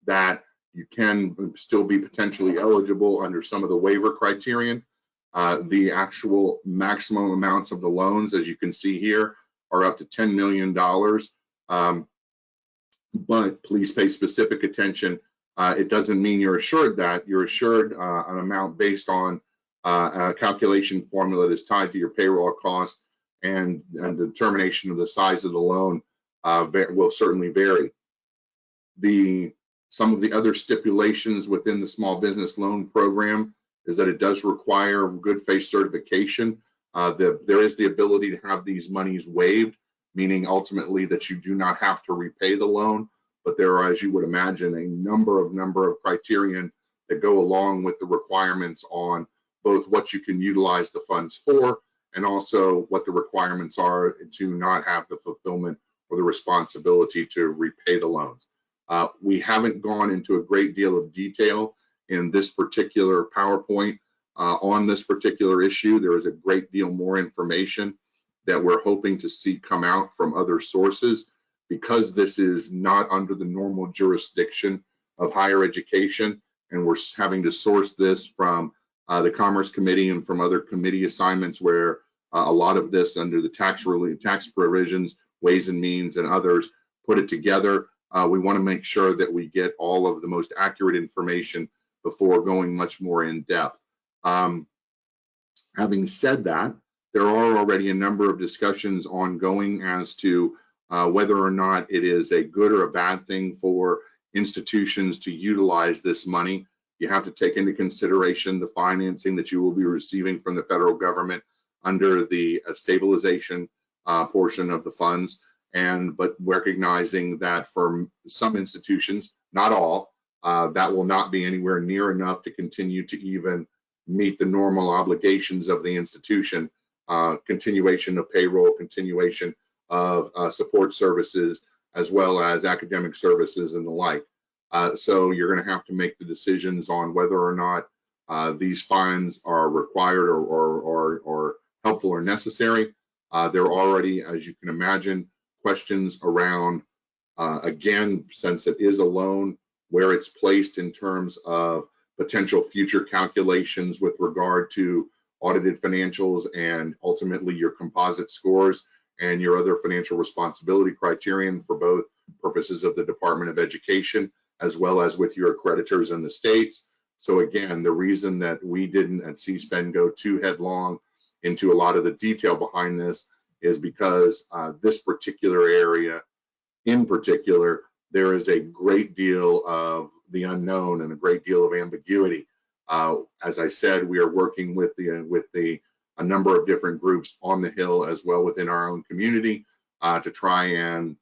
that you can still be potentially eligible under some of the waiver criterion. The actual maximum amounts of the loans, as you can see here, are up to $10 million. But please pay specific attention. It doesn't mean you're assured that. You're assured an amount based on a calculation formula that is tied to your payroll cost, and the determination of the size of the loan will certainly vary. Some of the other stipulations within the small business loan program is that it does require good faith certification. There is the ability to have these monies waived, meaning ultimately that you do not have to repay the loan, but there are, as you would imagine, a number of criterion that go along with the requirements on both what you can utilize the funds for and also what the requirements are to not have the fulfillment or the responsibility to repay the loans. We haven't gone into a great deal of detail in this particular PowerPoint on this particular issue. There is a great deal more information that we're hoping to see come out from other sources, because this is not under the normal jurisdiction of higher education, and we're having to source this from the Commerce Committee and from other committee assignments where a lot of this under the tax provisions, Ways and Means, and others put it together. We want to make sure that we get all of the most accurate information before going much more in depth. Having said that, there are already a number of discussions ongoing as to whether or not it is a good or a bad thing for institutions to utilize this money. You have to take into consideration the financing that you will be receiving from the federal government under the stabilization portion of the funds, but recognizing that for some institutions, not all, that will not be anywhere near enough to continue to even meet the normal obligations of the institution, continuation of payroll, continuation of support services, as well as academic services and the like. So you're going to have to make the decisions on whether or not these funds are required or helpful or necessary. There are already, as you can imagine, questions around, again, since it is a loan, where it's placed in terms of potential future calculations with regard to audited financials and ultimately your composite scores and your other financial responsibility criterion for both purposes of the Department of Education as well as with your accreditors in the states. So again, the reason that we didn't at CSPEN go too headlong into a lot of the detail behind this is because this particular area in particular, there is a great deal of the unknown and a great deal of ambiguity. As I said, we are working with a number of different groups on the Hill as well within our own community to try and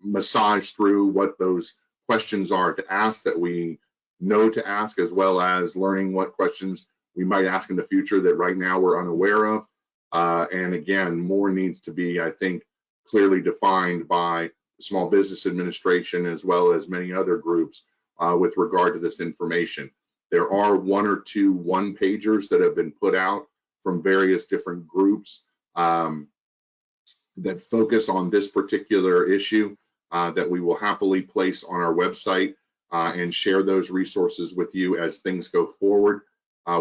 massage through what those questions are to ask that we know to ask, as well as learning what questions we might ask in the future that right now we're unaware of. And again, more needs to be, I think, clearly defined by the Small Business Administration as well as many other groups with regard to this information. There are one or two one-pagers that have been put out from various different groups that focus on this particular issue that we will happily place on our website and share those resources with you as things go forward.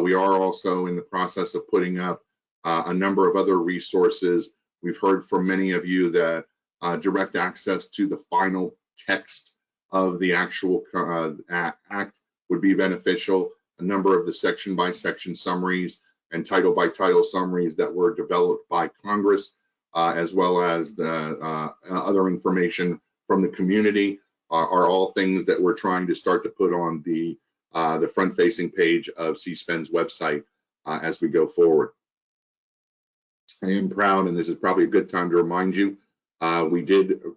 We are also in the process of putting up a number of other resources. We've heard from many of you that direct access to the final text of the actual act would be beneficial. A number of the section by section summaries and title by title summaries that were developed by Congress, as well as the other information from the community are all things that we're trying to start to put on the front-facing page of CSPEN's website as we go forward. I am proud, and this is probably a good time to remind you, we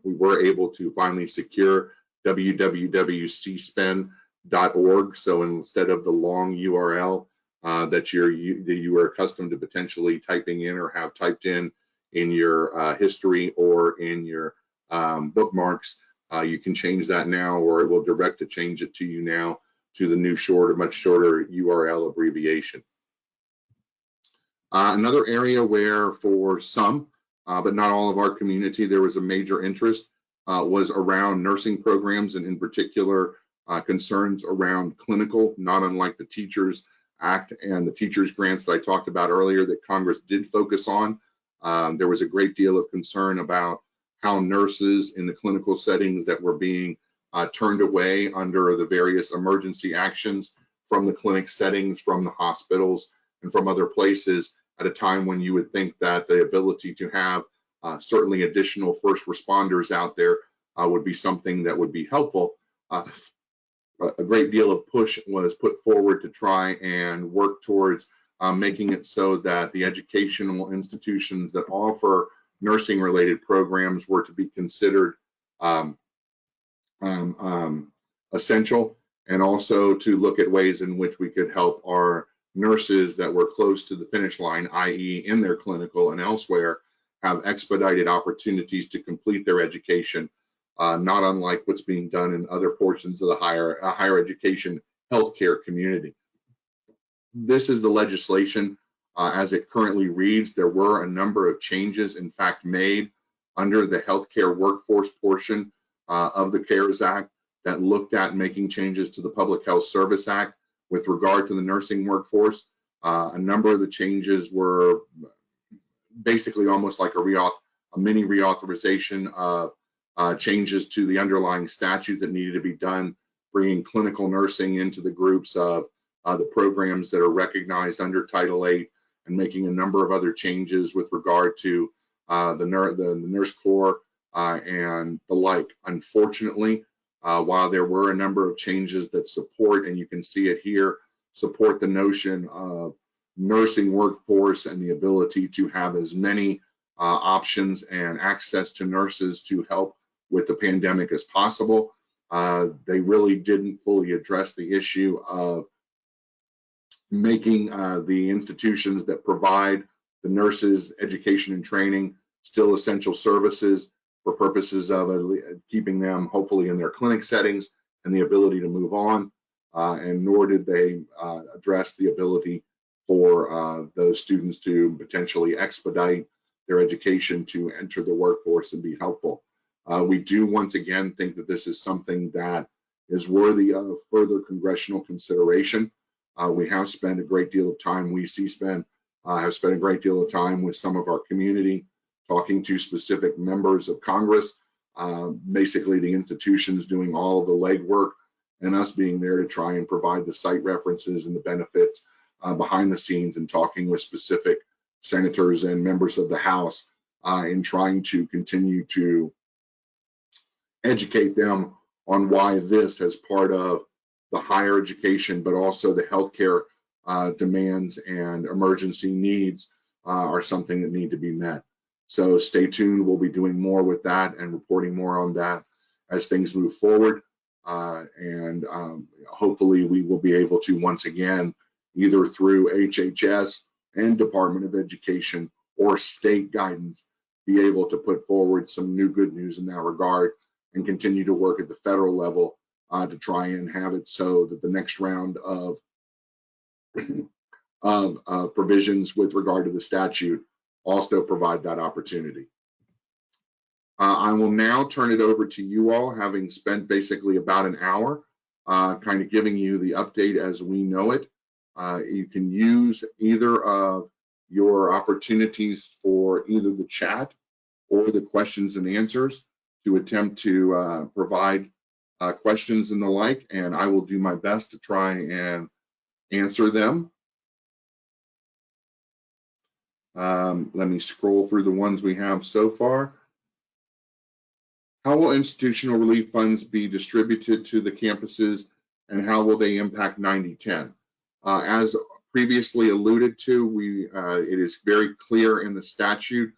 were able to finally secure www.cspen.org. So instead of the long URL that you are accustomed to potentially typing in or have typed in your history or in your bookmarks, you can change that now, or it will direct to change it to you now to the new shorter, much shorter URL abbreviation. Another area where for some, but not all of our community, there was a major interest was around nursing programs, and in particular concerns around clinical, not unlike the Teachers Act and the teachers grants that I talked about earlier that Congress did focus on. There was a great deal of concern about how nurses in the clinical settings that were being turned away under the various emergency actions from the clinic settings, from the hospitals, and from other places at a time when you would think that the ability to have certainly additional first responders out there would be something that would be helpful. A great deal of push was put forward to try and work towards making it so that the educational institutions that offer nursing related programs were to be considered essential, and also to look at ways in which we could help our nurses that were close to the finish line, i.e. in their clinical and elsewhere, have expedited opportunities to complete their education, not unlike what's being done in other portions of the higher education healthcare community. This is the legislation as it currently reads. There were a number of changes, in fact, made under the healthcare workforce portion of the CARES Act that looked at making changes to the Public Health Service Act with regard to the nursing workforce. A number of the changes were basically almost like a mini reauthorization of changes to the underlying statute that needed to be done, bringing clinical nursing into the groups of the programs that are recognized under Title VIII, and making a number of other changes with regard to the Nurse Corps and the like. Unfortunately, while there were a number of changes that support, and you can see it here, support the notion of nursing workforce and the ability to have as many options and access to nurses to help with the pandemic as possible, they really didn't fully address the issue of making the institutions that provide the nurses education and training still essential services for purposes of keeping them hopefully in their clinic settings and the ability to move on, and nor did they address the ability for those students to potentially expedite their education to enter the workforce and be helpful. We do once again think that this is something that is worthy of further congressional consideration. We have spent a great deal of time, we CSPEN have spent a great deal of time with some of our community, talking to specific members of Congress, basically the institutions doing all of the legwork, and us being there to try and provide the site references and the benefits behind the scenes, and talking with specific senators and members of the House in trying to continue to educate them on why this, as part of the higher education, but also the healthcare demands and emergency needs, are something that need to be met. So stay tuned. We'll be doing more with that and reporting more on that as things move forward. And hopefully we will be able to once again, either through HHS and Department of Education or state guidance, be able to put forward some new good news in that regard, and continue to work at the federal level to try and have it so that the next round of provisions with regard to the statute also provide that opportunity. I will now turn it over to you all, having spent basically about an hour kind of giving you the update as we know it. You can use either of your opportunities for either the chat or the questions and answers to attempt to provide questions and the like, and I will do my best to try and answer them. Let me scroll through the ones we have so far. How will institutional relief funds be distributed to the campuses, and how will they impact 9010? As previously alluded to, it is very clear in the statute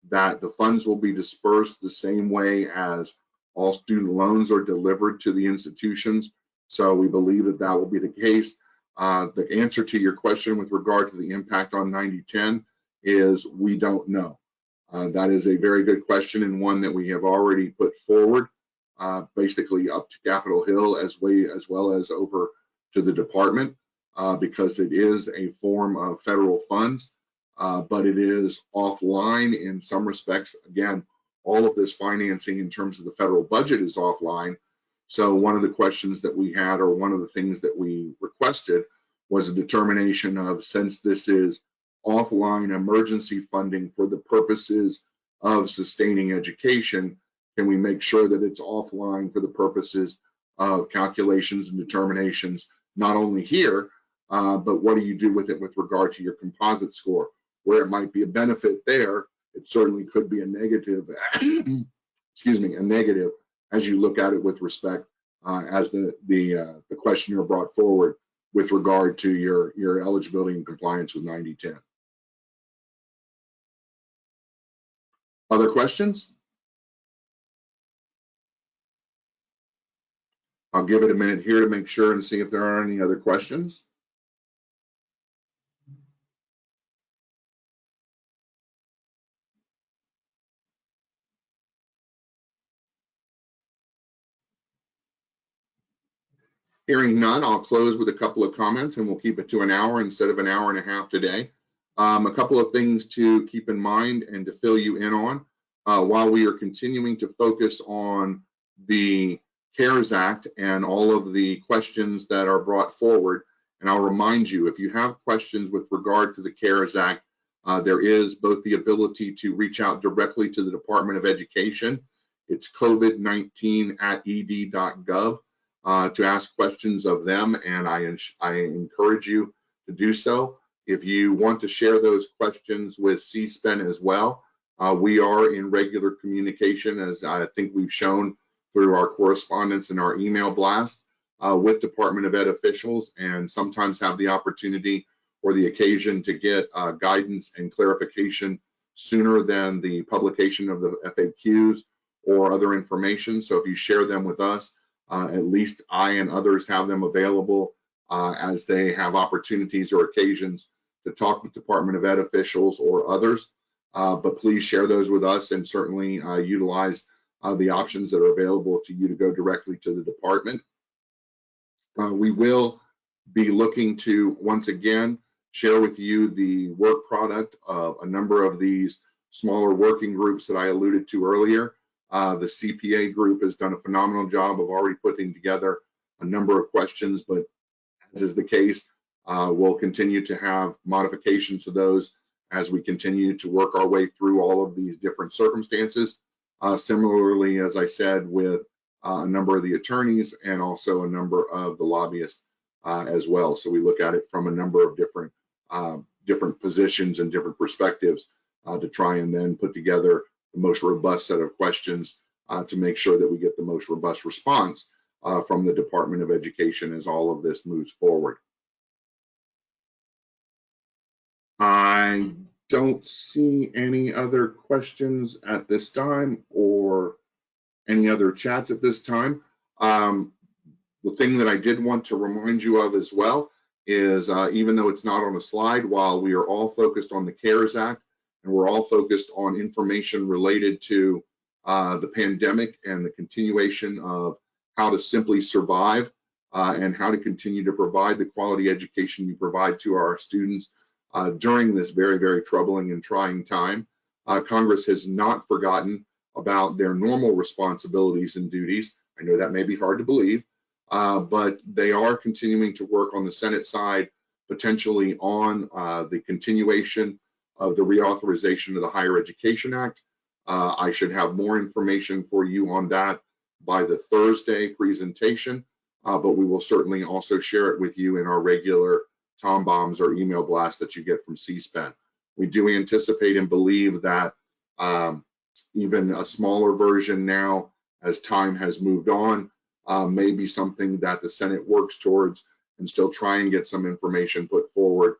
that the funds will be dispersed the same way as all student loans are delivered to the institutions. So we believe that that will be the case. The answer to your question with regard to the impact on 9010 is we don't know. That is a very good question, and one that we have already put forward basically up to Capitol Hill as well as over to the department, because it is a form of federal funds, but it is offline in some respects. Again, all of this financing in terms of the federal budget is offline. So one of the questions that we had, or one of the things that we requested, was a determination of, since this is offline emergency funding for the purposes of sustaining education, can we make sure that it's offline for the purposes of calculations and determinations, not only here, but what do you do with it with regard to your composite score? Where it might be a benefit there, it certainly could be a negative, excuse me, a negative as you look at it with respect, as the questioner brought forward with regard to your eligibility and compliance with 9010. Other questions? I'll give it a minute here to make sure and see if there are any other questions. Hearing none, I'll close with a couple of comments, and we'll keep it to an hour instead of an hour and a half today. A couple of things to keep in mind and to fill you in on. While we are continuing to focus on the CARES Act and all of the questions that are brought forward, and I'll remind you, if you have questions with regard to the CARES Act, there is both the ability to reach out directly to the Department of Education. It's covid19@ed.gov. To ask questions of them, and I encourage you to do so. If you want to share those questions with CSPEN as well, we are in regular communication, as I think we've shown through our correspondence and our email blast with Department of Ed officials, and sometimes have the opportunity or the occasion to get guidance and clarification sooner than the publication of the FAQs or other information. So if you share them with us, at least I and others have them available as they have opportunities or occasions to talk with Department of Ed officials or others. But please share those with us, and certainly utilize the options that are available to you to go directly to the department. We will be looking to, once again, share with you the work product of a number of these smaller working groups that I alluded to earlier. The CPA group has done a phenomenal job of already putting together a number of questions, but as is the case, we'll continue to have modifications to those as we continue to work our way through all of these different circumstances. Similarly, as I said, with a number of the attorneys and also a number of the lobbyists as well. So we look at it from a number of different positions and different perspectives to try and then put together the most robust set of questions to make sure that we get the most robust response from the Department of Education as all of this moves forward. I don't see any other questions at this time or any other chats at this time. The thing that I did want to remind you of as well is, even though it's not on a slide, while we are all focused on the CARES Act, and we're all focused on information related to the pandemic and the continuation of how to simply survive and how to continue to provide the quality education you provide to our students during this very, very troubling and trying time. Congress has not forgotten about their normal responsibilities and duties. I know that may be hard to believe, but they are continuing to work on the Senate side, potentially on the continuation of the reauthorization of the Higher Education Act. I should have more information for you on that by the Thursday presentation, but we will certainly also share it with you in our regular Tom Bombs or email blast that you get from CSPEN. We do anticipate and believe that even a smaller version now, as time has moved on, may be something that the Senate works towards and still try and get some information put forward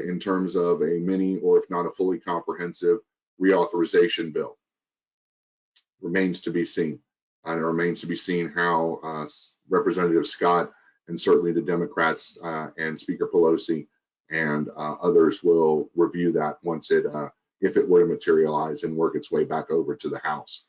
in terms of a mini, or if not a fully comprehensive, reauthorization bill. Remains to be seen. And it remains to be seen how Representative Scott and certainly the Democrats and Speaker Pelosi and others will review that once it, if it were to materialize and work its way back over to the House.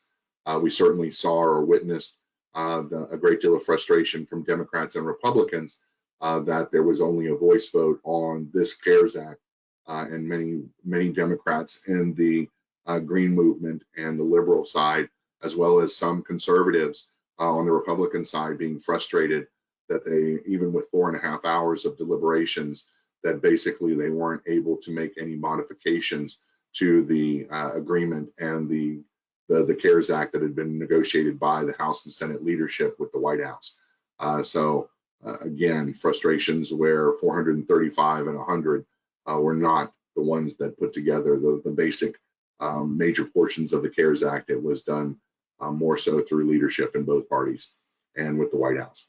We certainly saw or witnessed a great deal of frustration from Democrats and Republicans that there was only a voice vote on this CARES Act, and many Democrats in the Green movement and the liberal side, as well as some conservatives on the Republican side, being frustrated that they, even with 4.5 hours of deliberations, that basically they weren't able to make any modifications to the agreement and the CARES Act that had been negotiated by the House and Senate leadership with the White House. Again, frustrations where 435 and 100 were not the ones that put together the basic major portions of the CARES Act. It was done more so through leadership in both parties and with the White House.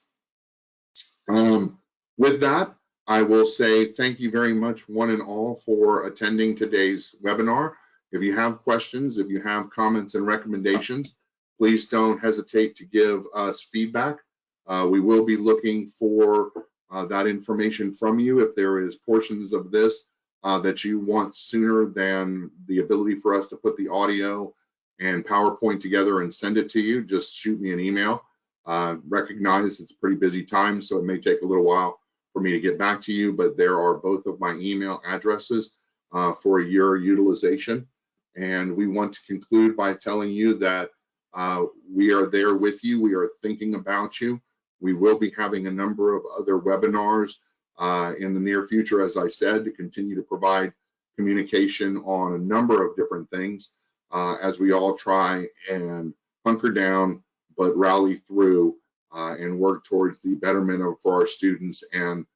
With that, I will say thank you very much, one and all, for attending today's webinar. If you have questions, if you have comments and recommendations, please don't hesitate to give us feedback. We will be looking for that information from you. If there is portions of this that you want sooner than the ability for us to put the audio and PowerPoint together and send it to you, just shoot me an email. Recognize it's a pretty busy time, so it may take a little while for me to get back to you, but there are both of my email addresses for your utilization. And we want to conclude by telling you that we are there with you. We are thinking about you. We will be having a number of other webinars in the near future, as I said, to continue to provide communication on a number of different things as we all try and hunker down, but rally through and work towards the betterment for our students and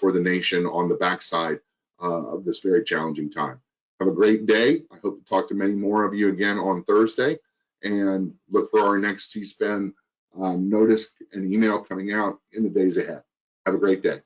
for the nation on the backside of this very challenging time. Have a great day. I hope to talk to many more of you again on Thursday, and look for our next CSPEN notice and email coming out in the days ahead. Have a great day.